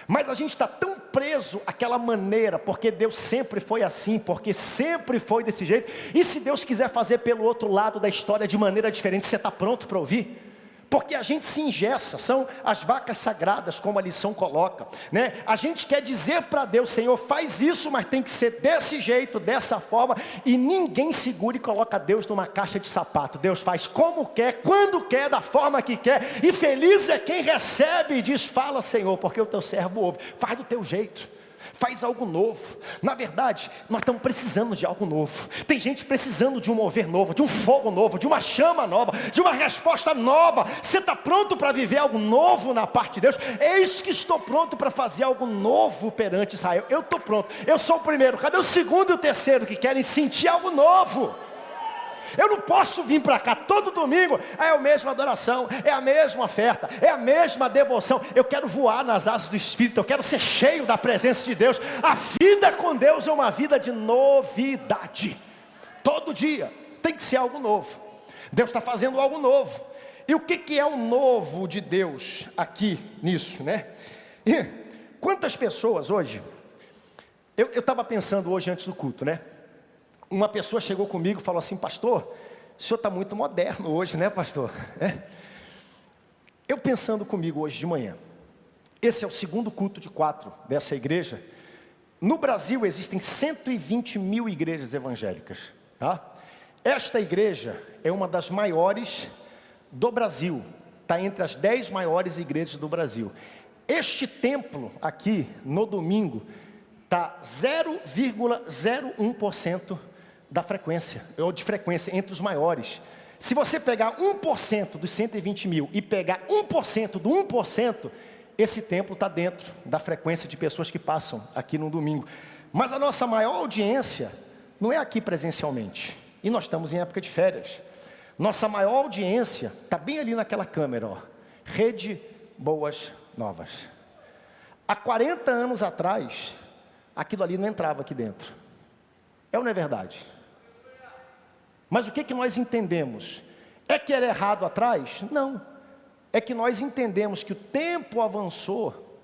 Mas a gente está tão preso àquela maneira, porque Deus sempre foi assim, porque sempre foi desse jeito. E se Deus quiser fazer pelo outro lado da história de maneira diferente, você está pronto para ouvir? Porque a gente se engessa, são as vacas sagradas, como a lição coloca, né? A gente quer dizer para Deus, Senhor, faz isso, mas tem que ser desse jeito, dessa forma, e ninguém segura e coloca Deus numa caixa de sapato. Deus faz como quer, quando quer, da forma que quer, e feliz é quem recebe e diz, fala Senhor, porque o teu servo ouve. Faz do teu jeito. Faz algo novo. Na verdade, nós estamos precisando de algo novo. Tem gente precisando de um mover novo, de um fogo novo, de uma chama nova, de uma resposta nova. Você está pronto para viver algo novo na parte de Deus? Eis que estou pronto para fazer algo novo perante Israel. Eu estou pronto, eu sou o primeiro. Cadê o segundo e o terceiro que querem sentir algo novo? Eu não posso vir para cá todo domingo, é a mesma adoração, é a mesma oferta, é a mesma devoção. Eu quero voar nas asas do Espírito, eu quero ser cheio da presença de Deus. A vida com Deus é uma vida de novidade. Todo dia tem que ser algo novo. Deus está fazendo algo novo. E o que é o novo de Deus aqui nisso, né? E quantas pessoas hoje, eu estava pensando hoje antes do culto, né? Uma pessoa chegou comigo e falou assim, pastor, o senhor está muito moderno hoje, né pastor? Eu pensando comigo hoje de manhã, esse é o segundo culto de 4 dessa igreja. No Brasil existem 120 mil igrejas evangélicas, tá? Esta igreja é uma das maiores do Brasil, está entre as 10 maiores igrejas do Brasil. Este templo aqui, no domingo, está 0,01% da frequência, ou de frequência entre os maiores. Se você pegar 1% dos 120 mil e pegar 1% do 1%, esse templo está dentro da frequência de pessoas que passam aqui no domingo. Mas a nossa maior audiência não é aqui presencialmente. E nós estamos em época de férias. Nossa maior audiência está bem ali naquela câmera, ó. Rede Boas Novas. Há 40 anos atrás, aquilo ali não entrava aqui dentro. É ou não é verdade? Mas o que nós entendemos? É que era errado atrás? Não. É que nós entendemos que o tempo avançou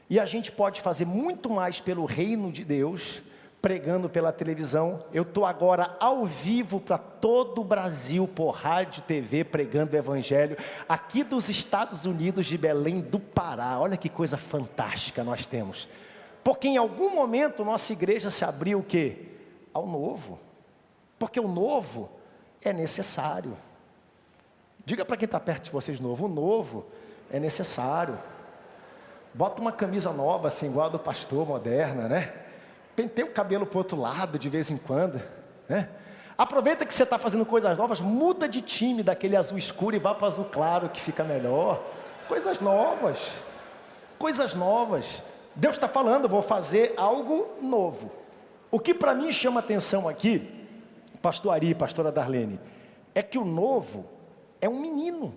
e a gente pode fazer muito mais pelo reino de Deus, pregando pela televisão. Eu estou agora ao vivo para todo o Brasil, por rádio, TV, pregando o evangelho, aqui dos Estados Unidos, de Belém do Pará. Olha que coisa fantástica nós temos. Porque em algum momento nossa igreja se abriu o quê? Ao novo. Porque o novo é necessário. Diga para quem está perto de vocês novo, o novo é necessário. Bota uma camisa nova, assim, igual a do pastor, moderna, né? Penteia o cabelo para o outro lado de vez em quando, né? Aproveita que você está fazendo coisas novas, muda de time daquele azul escuro e vá para o azul claro, que fica melhor. Coisas novas, coisas novas. Deus está falando, vou fazer algo novo. O que para mim chama atenção aqui, pastor Ari, pastora Darlene, é que o novo é um menino.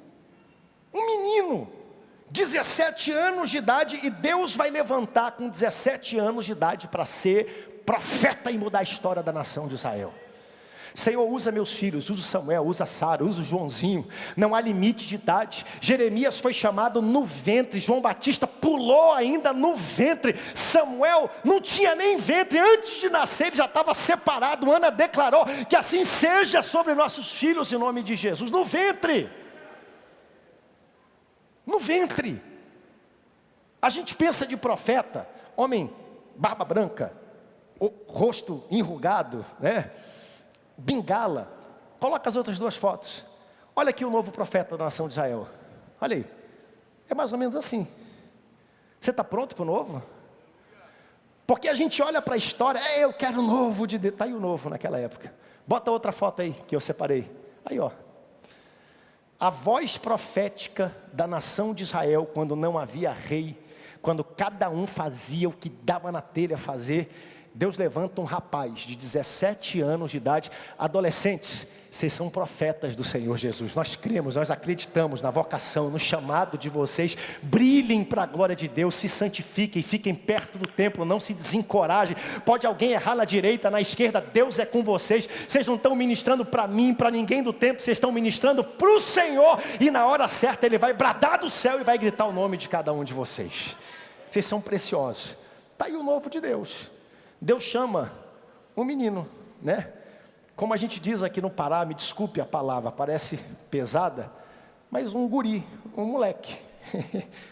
17 anos de idade, e Deus vai levantar com 17 anos de idade para ser profeta e mudar a história da nação de Israel. Senhor, usa meus filhos, usa o Samuel, usa a Sara, usa o Joãozinho. Não há limite de idade. Jeremias foi chamado no ventre, João Batista pulou ainda no ventre. Samuel não tinha nem ventre, antes de nascer ele já estava separado. Ana declarou que assim seja sobre nossos filhos em nome de Jesus. No ventre. No ventre. A gente pensa de profeta, homem, barba branca, rosto enrugado, né? Bengala. Coloca as outras duas fotos. Olha aqui o novo profeta da nação de Israel. Olha aí. É mais ou menos assim. Você está pronto para o novo? Porque a gente olha para a história, eu quero o novo de Deus. Está aí o novo naquela época. Bota outra foto aí que eu separei. Aí, ó. A voz profética da nação de Israel, quando não havia rei, quando cada um fazia o que dava na telha fazer, Deus levanta um rapaz de 17 anos de idade. Adolescentes, vocês são profetas do Senhor Jesus. Nós cremos, nós acreditamos na vocação, no chamado de vocês. Brilhem para a glória de Deus, se santifiquem, fiquem perto do templo, não se desencorajem. Pode alguém errar na direita, na esquerda, Deus é com vocês. Vocês não estão ministrando para mim, para ninguém do templo, vocês estão ministrando para o Senhor. E na hora certa Ele vai bradar do céu e vai gritar o nome de cada um de vocês. Vocês são preciosos. Está aí o novo de Deus. Deus chama um menino, né? Como a gente diz aqui no Pará, me desculpe a palavra, parece pesada, mas um guri, um moleque.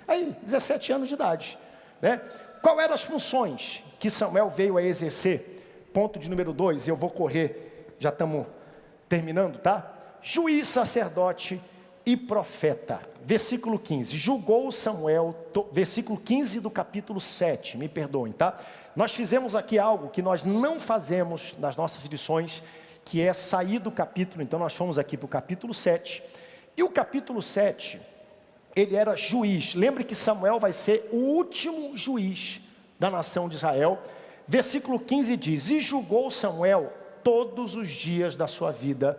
Aí, 17 anos de idade, né? Qual eram as funções que Samuel veio a exercer? Ponto de número 2, eu vou correr, já estamos terminando, tá? Juiz, sacerdote e profeta. Versículo 15, julgou Samuel, versículo 15 do capítulo 7, me perdoem, tá? Nós fizemos aqui algo que nós não fazemos nas nossas lições, que é sair do capítulo. Então nós fomos aqui para o capítulo 7, e o capítulo 7, ele era juiz. Lembre que Samuel vai ser o último juiz da nação de Israel. Versículo 15 diz, e julgou Samuel todos os dias da sua vida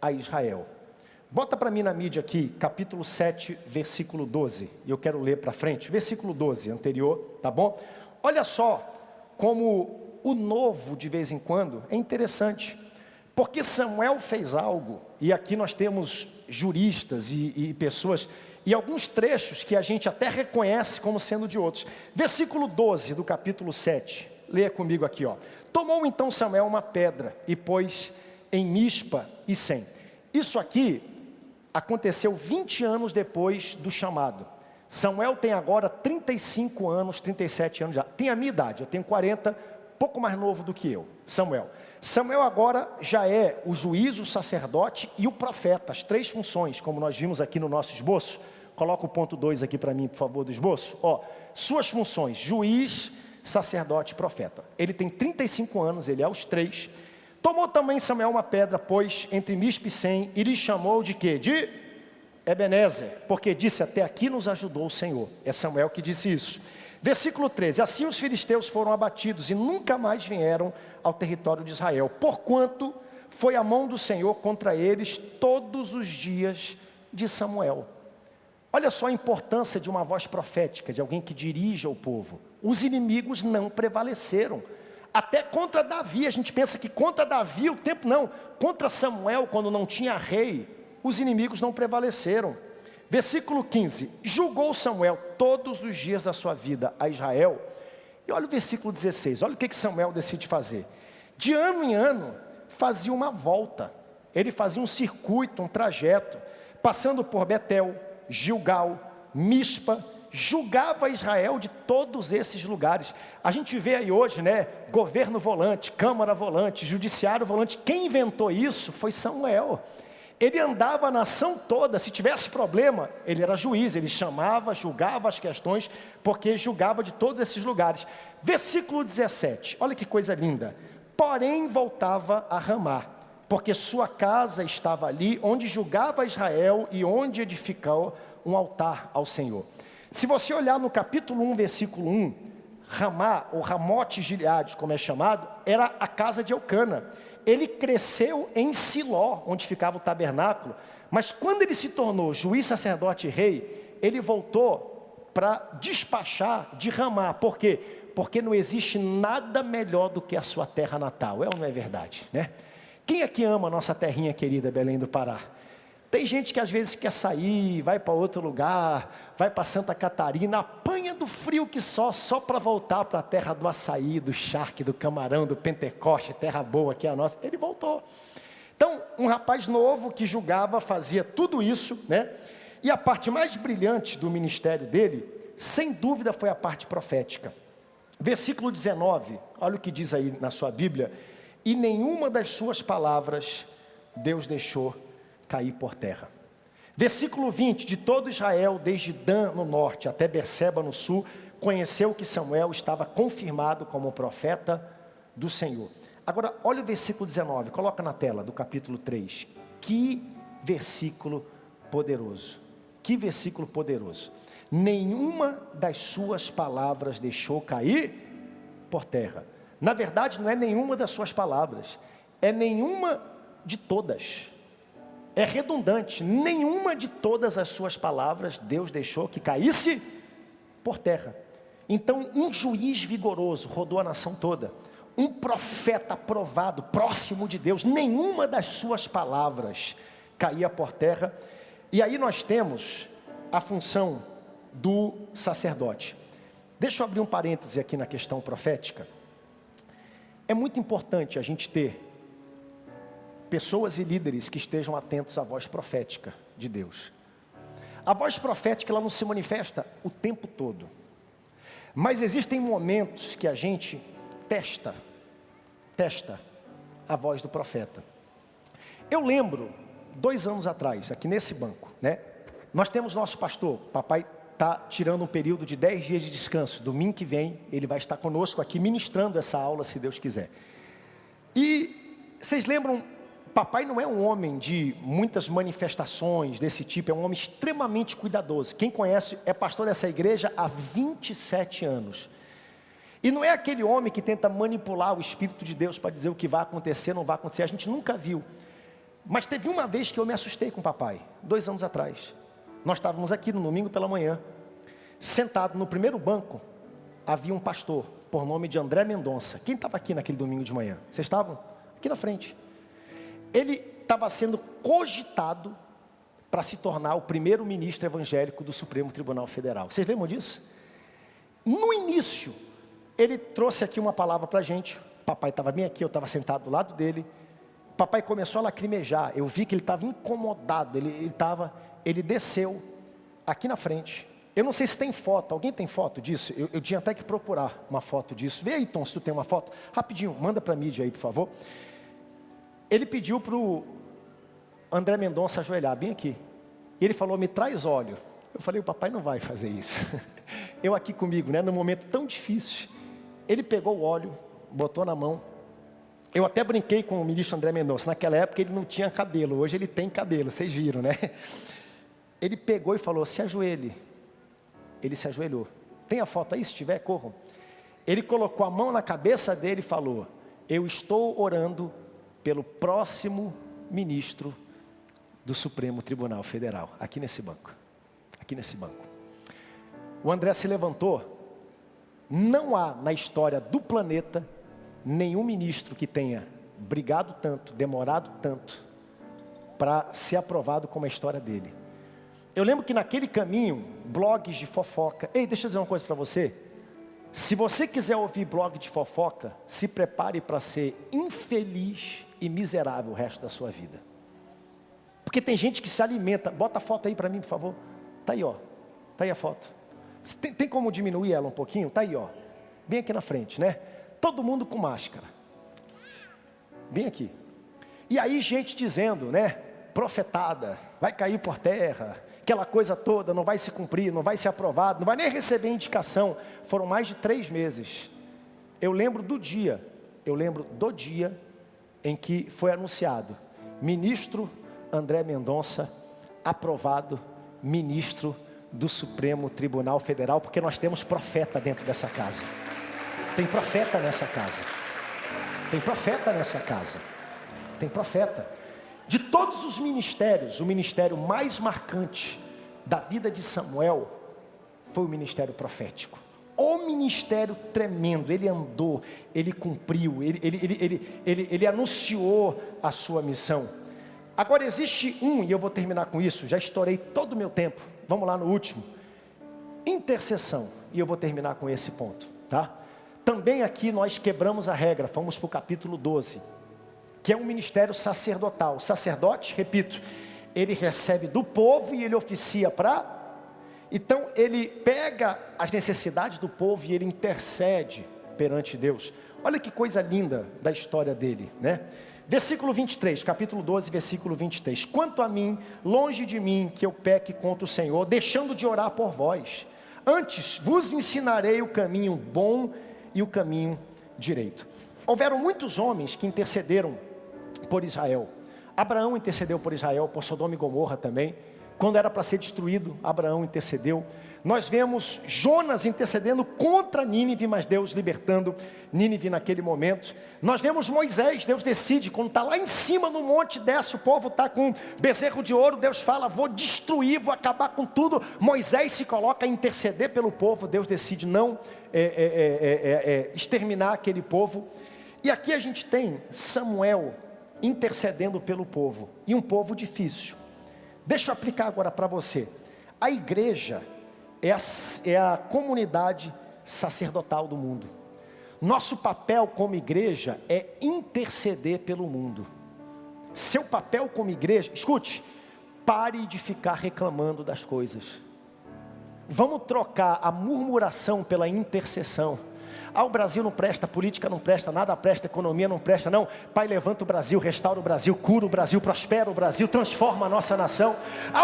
a Israel. Bota para mim na mídia aqui, capítulo 7, versículo 12, e eu quero ler para frente, versículo 12, anterior, tá bom? Olha só como o novo, de vez em quando, é interessante, porque Samuel fez algo, e aqui nós temos juristas e pessoas, e alguns trechos que a gente até reconhece como sendo de outros. Versículo 12 do capítulo 7, leia comigo aqui, ó. Tomou então Samuel uma pedra, e pôs em Mispa e Sem. Isso aqui aconteceu 20 anos depois do chamado. Samuel tem agora 35 anos, 37 anos já. Tem a minha idade, eu tenho 40, pouco mais novo do que eu, Samuel. Samuel agora já é o juiz, o sacerdote e o profeta, as 3 funções, como nós vimos aqui no nosso esboço. Coloca o ponto 2 aqui para mim, por favor, do esboço. Ó, suas funções, juiz, sacerdote e profeta. Ele tem 35 anos, ele é os 3. Tomou também Samuel uma pedra, pôs entre Mispe e Sem, e lhe chamou de quê? De Ebenezer, porque disse, até aqui nos ajudou o Senhor. É Samuel que disse isso. Versículo 13, assim os filisteus foram abatidos e nunca mais vieram ao território de Israel, porquanto foi a mão do Senhor contra eles todos os dias de Samuel. Olha só a importância de uma voz profética, de alguém que dirige ao povo. Os inimigos não prevaleceram. Até contra Davi, a gente pensa que contra Davi o tempo não. Contra Samuel, quando não tinha rei, os inimigos não prevaleceram. Versículo 15, julgou Samuel todos os dias da sua vida a Israel. E olha o versículo 16, olha o que Samuel decide fazer. De ano em ano, fazia uma volta. Ele fazia um circuito, um trajeto, passando por Betel, Gilgal, Mispa, julgava Israel de todos esses lugares. A gente vê aí hoje, né, governo volante, câmara volante, judiciário volante. Quem inventou isso foi Samuel. Ele andava a nação toda, se tivesse problema, ele era juiz, ele chamava, julgava as questões, porque julgava de todos esses lugares. Versículo 17, olha que coisa linda. Porém voltava a Ramá, porque sua casa estava ali, onde julgava Israel e onde edificou um altar ao Senhor. Se você olhar no capítulo 1, versículo 1, Ramá, ou Ramote Gileade, como é chamado, era a casa de Eucana. Ele cresceu em Siló, onde ficava o tabernáculo, mas quando ele se tornou juiz, sacerdote e rei, ele voltou para despachar de Ramá. Por quê? Porque não existe nada melhor do que a sua terra natal, é ou não é verdade, né? Quem aqui ama a nossa terrinha querida, Belém do Pará? Tem gente que às vezes quer sair, vai para outro lugar, vai para Santa Catarina, apanha do frio que só para voltar para a terra do açaí, do charque, do camarão, do Pentecoste, terra boa que é a nossa. Ele voltou. Então, um rapaz novo que julgava, fazia tudo isso, né? E a parte mais brilhante do ministério dele, sem dúvida, foi a parte profética. Versículo 19, olha o que diz aí na sua Bíblia. E nenhuma das suas palavras Deus deixou cair por terra. Versículo 20, de todo Israel, desde Dan no norte até Berseba no sul, conheceu que Samuel estava confirmado como profeta do Senhor. Agora, olha o versículo 19, coloca na tela do capítulo 3. Que versículo poderoso, que versículo poderoso. Nenhuma das suas palavras deixou cair por terra. Na verdade, não é nenhuma das suas palavras, é nenhuma de todas. É redundante, nenhuma de todas as suas palavras Deus deixou que caísse por terra. Então, um juiz vigoroso rodou a nação toda, um profeta aprovado, próximo de Deus, nenhuma das suas palavras caía por terra. E aí nós temos a função do sacerdote. Deixa eu abrir um parêntese aqui na questão profética. É muito importante a gente ter pessoas e líderes que estejam atentos à voz profética de Deus. A voz profética, ela não se manifesta o tempo todo. Mas existem momentos que a gente testa a voz do profeta. Eu lembro, 2 anos atrás, aqui nesse banco, né? Nós temos nosso pastor, papai está tirando um período de 10 dias de descanso. Domingo que vem, ele vai estar conosco aqui ministrando essa aula, se Deus quiser. E vocês lembram, papai não é um homem de muitas manifestações desse tipo, é um homem extremamente cuidadoso. Quem conhece, é pastor dessa igreja há 27 anos. E não é aquele homem que tenta manipular o Espírito de Deus para dizer o que vai acontecer, não vai acontecer. A gente nunca viu. Mas teve uma vez que eu me assustei com o papai, 2 anos atrás. Nós estávamos aqui no domingo pela manhã, sentado no primeiro banco, havia um pastor, por nome de André Mendonça. Quem estava aqui naquele domingo de manhã? Vocês estavam? Aqui na frente. Ele estava sendo cogitado para se tornar o primeiro ministro evangélico do Supremo Tribunal Federal. Vocês lembram disso? No início, ele trouxe aqui uma palavra para a gente. Papai estava bem aqui, eu estava sentado do lado dele. Papai começou a lacrimejar. Eu vi que ele estava incomodado. Ele desceu aqui na frente. Eu não sei se tem foto. Alguém tem foto disso? Eu tinha até que procurar uma foto disso. Vê aí, Tom, se tu tem uma foto. Rapidinho, manda para a mídia aí, por favor. Ele pediu para o André Mendonça ajoelhar bem aqui. E ele falou, me traz óleo. Eu falei, o papai não vai fazer isso. Eu aqui comigo, né, num momento tão difícil. Ele pegou o óleo, botou na mão. Eu até brinquei com o ministro André Mendonça. Naquela época ele não tinha cabelo, hoje ele tem cabelo, vocês viram, né? Ele pegou e falou, se ajoelhe. Ele se ajoelhou. Tem a foto aí? Se tiver, corram. Ele colocou a mão na cabeça dele e falou, eu estou orando pelo próximo ministro do Supremo Tribunal Federal, aqui nesse banco. Aqui nesse banco. O André se levantou. Não há na história do planeta nenhum ministro que tenha brigado tanto, demorado tanto, para ser aprovado como a história dele. Eu lembro que naquele caminho, blogs de fofoca... Ei, deixa eu dizer uma coisa para você. Se você quiser ouvir blog de fofoca, se prepare para ser infeliz e miserável o resto da sua vida. Porque tem gente que se alimenta... Bota a foto aí para mim, por favor. Tá aí, ó. Tá aí a foto. Tem como diminuir ela um pouquinho? Tá aí, ó. Bem aqui na frente, né? Todo mundo com máscara. Bem aqui. E aí gente dizendo, né? Profetada, vai cair por terra. Aquela coisa toda, não vai se cumprir, não vai ser aprovado, não vai nem receber indicação. Foram mais de 3 meses. Eu lembro do dia em que foi anunciado. Ministro André Mendonça, aprovado, ministro do Supremo Tribunal Federal, porque nós temos profeta dentro dessa casa. Tem profeta nessa casa. Tem profeta nessa casa. Tem profeta. De todos os ministérios, o ministério mais marcante da vida de Samuel foi o ministério profético. O ministério tremendo, ele andou, ele cumpriu, ele anunciou a sua missão. Agora existe e eu vou terminar com isso, já estourei todo o meu tempo. Vamos lá no último. Intercessão. E eu vou terminar com esse ponto, tá? Também aqui nós quebramos a regra, fomos para o capítulo 12, que é um ministério sacerdotal. O sacerdote, repito, ele recebe do povo e ele oficia para... Então ele pega as necessidades do povo e ele intercede perante Deus. Olha que coisa linda da história dele, né? Versículo 23, capítulo 12, versículo 23. Quanto a mim, longe de mim que eu peque contra o Senhor, deixando de orar por vós. Antes vos ensinarei o caminho bom e o caminho direito. Houveram muitos homens que intercederam por Israel. Abraão intercedeu por Israel, por Sodoma e Gomorra também. Quando era para ser destruído, Abraão intercedeu. Nós vemos Jonas intercedendo contra Nínive, mas Deus libertando Nínive naquele momento. Nós vemos Moisés, Deus decide, quando está lá em cima no monte, desce, o povo está com bezerro de ouro, Deus fala, vou destruir, vou acabar com tudo. Moisés se coloca a interceder pelo povo, Deus decide não exterminar aquele povo. E aqui a gente tem Samuel intercedendo pelo povo, e um povo difícil. Deixa eu aplicar agora para você. A igreja é a comunidade sacerdotal do mundo. Nosso papel como igreja é interceder pelo mundo. Seu papel como igreja, escute, pare de ficar reclamando das coisas. Vamos trocar a murmuração pela intercessão. O Brasil não presta, a política não presta, nada presta, a economia não presta, não. Pai, levanta o Brasil, restaura o Brasil, cura o Brasil, prospera o Brasil, transforma a nossa nação.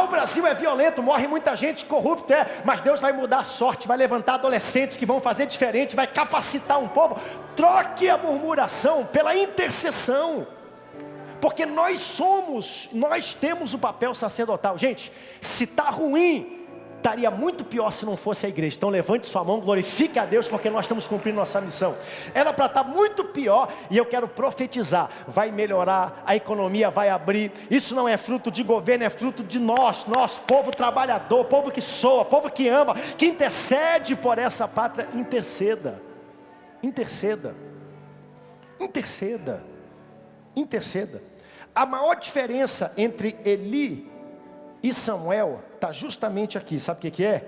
O Brasil é violento, morre muita gente, corrupto mas Deus vai mudar a sorte, vai levantar adolescentes que vão fazer diferente, vai capacitar um povo. Troque a murmuração pela intercessão. Porque nós temos o papel sacerdotal. Gente, se está ruim, estaria muito pior se não fosse a igreja. Então levante sua mão, glorifique a Deus, porque nós estamos cumprindo nossa missão. Era para estar muito pior, e eu quero profetizar, vai melhorar, a economia vai abrir. Isso não é fruto de governo, é fruto de nós, povo trabalhador, povo que soa, povo que ama, que intercede por essa pátria. Interceda, interceda, interceda, interceda. A maior diferença entre Eli e Samuel está justamente aqui, sabe o que é?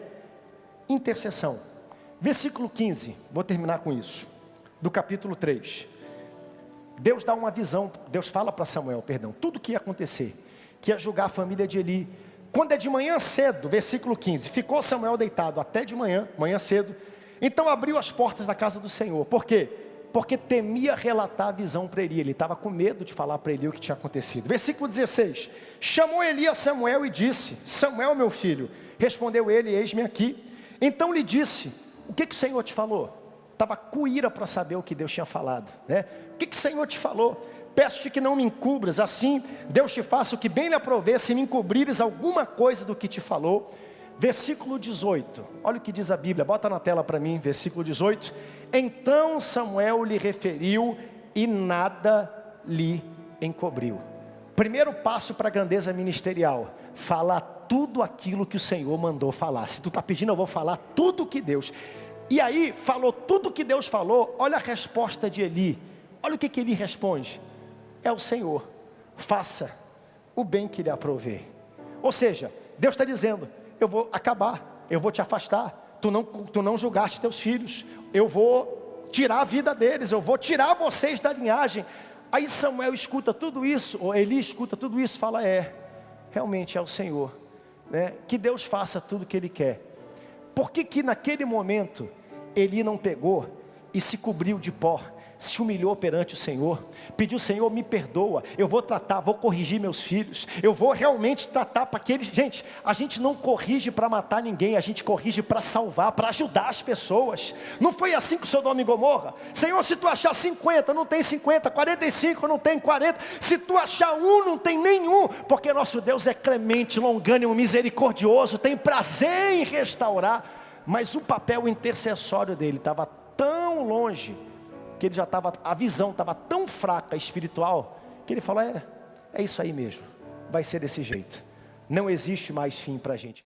Intercessão. Versículo 15, vou terminar com isso, do capítulo 3. Deus dá uma visão, Deus fala para Samuel, tudo o que ia acontecer, que ia julgar a família de Eli. Quando é de manhã cedo, versículo 15, ficou Samuel deitado até de manhã cedo, então abriu as portas da casa do Senhor. Por quê? Porque temia relatar a visão para Eli, ele estava com medo de falar para Eli o que tinha acontecido. Versículo 16, chamou Eli a Samuel e disse, Samuel meu filho, respondeu ele, eis-me aqui. Então lhe disse, o que o Senhor te falou? estava com ira para saber o que Deus tinha falado, né? O que o Senhor te falou? Peço-te que não me encubras, assim Deus te faça o que bem lhe aprouver, se me encobrires alguma coisa do que te falou. Versículo 18, olha o que diz a Bíblia, bota na tela para mim, versículo 18. Então Samuel lhe referiu e nada lhe encobriu. Primeiro passo para a grandeza ministerial, falar tudo aquilo que o Senhor mandou falar. Se tu está pedindo, eu vou falar tudo que Deus. E aí, falou tudo que Deus falou, olha a resposta de Eli. Olha o que Eli responde. É o Senhor, faça o bem que lhe aprouver. Ou seja, Deus está dizendo, eu vou acabar, eu vou te afastar. Tu não julgaste teus filhos, eu vou tirar a vida deles, eu vou tirar vocês da linhagem. Aí Samuel escuta tudo isso, ou Eli escuta tudo isso, fala, realmente é o Senhor, né? Que Deus faça tudo o que Ele quer. Por que naquele momento, Eli não pegou e se cobriu de pó, se humilhou perante o Senhor, pediu, Senhor, me perdoa, eu vou tratar, vou corrigir meus filhos, eu vou realmente tratar para aqueles, gente, a gente não corrige para matar ninguém, a gente corrige para salvar, para ajudar as pessoas. Não foi assim com Sodoma e Gomorra? Senhor, se tu achar 50, não tem 50, 45, não tem 40, se tu achar um, não tem nenhum, porque nosso Deus é clemente, longânimo, misericordioso, tem prazer em restaurar, mas o papel intercessório dele estava tão longe, que ele já estava, a visão estava tão fraca espiritual, que ele falou, é isso aí mesmo, vai ser desse jeito, não existe mais fim para a gente.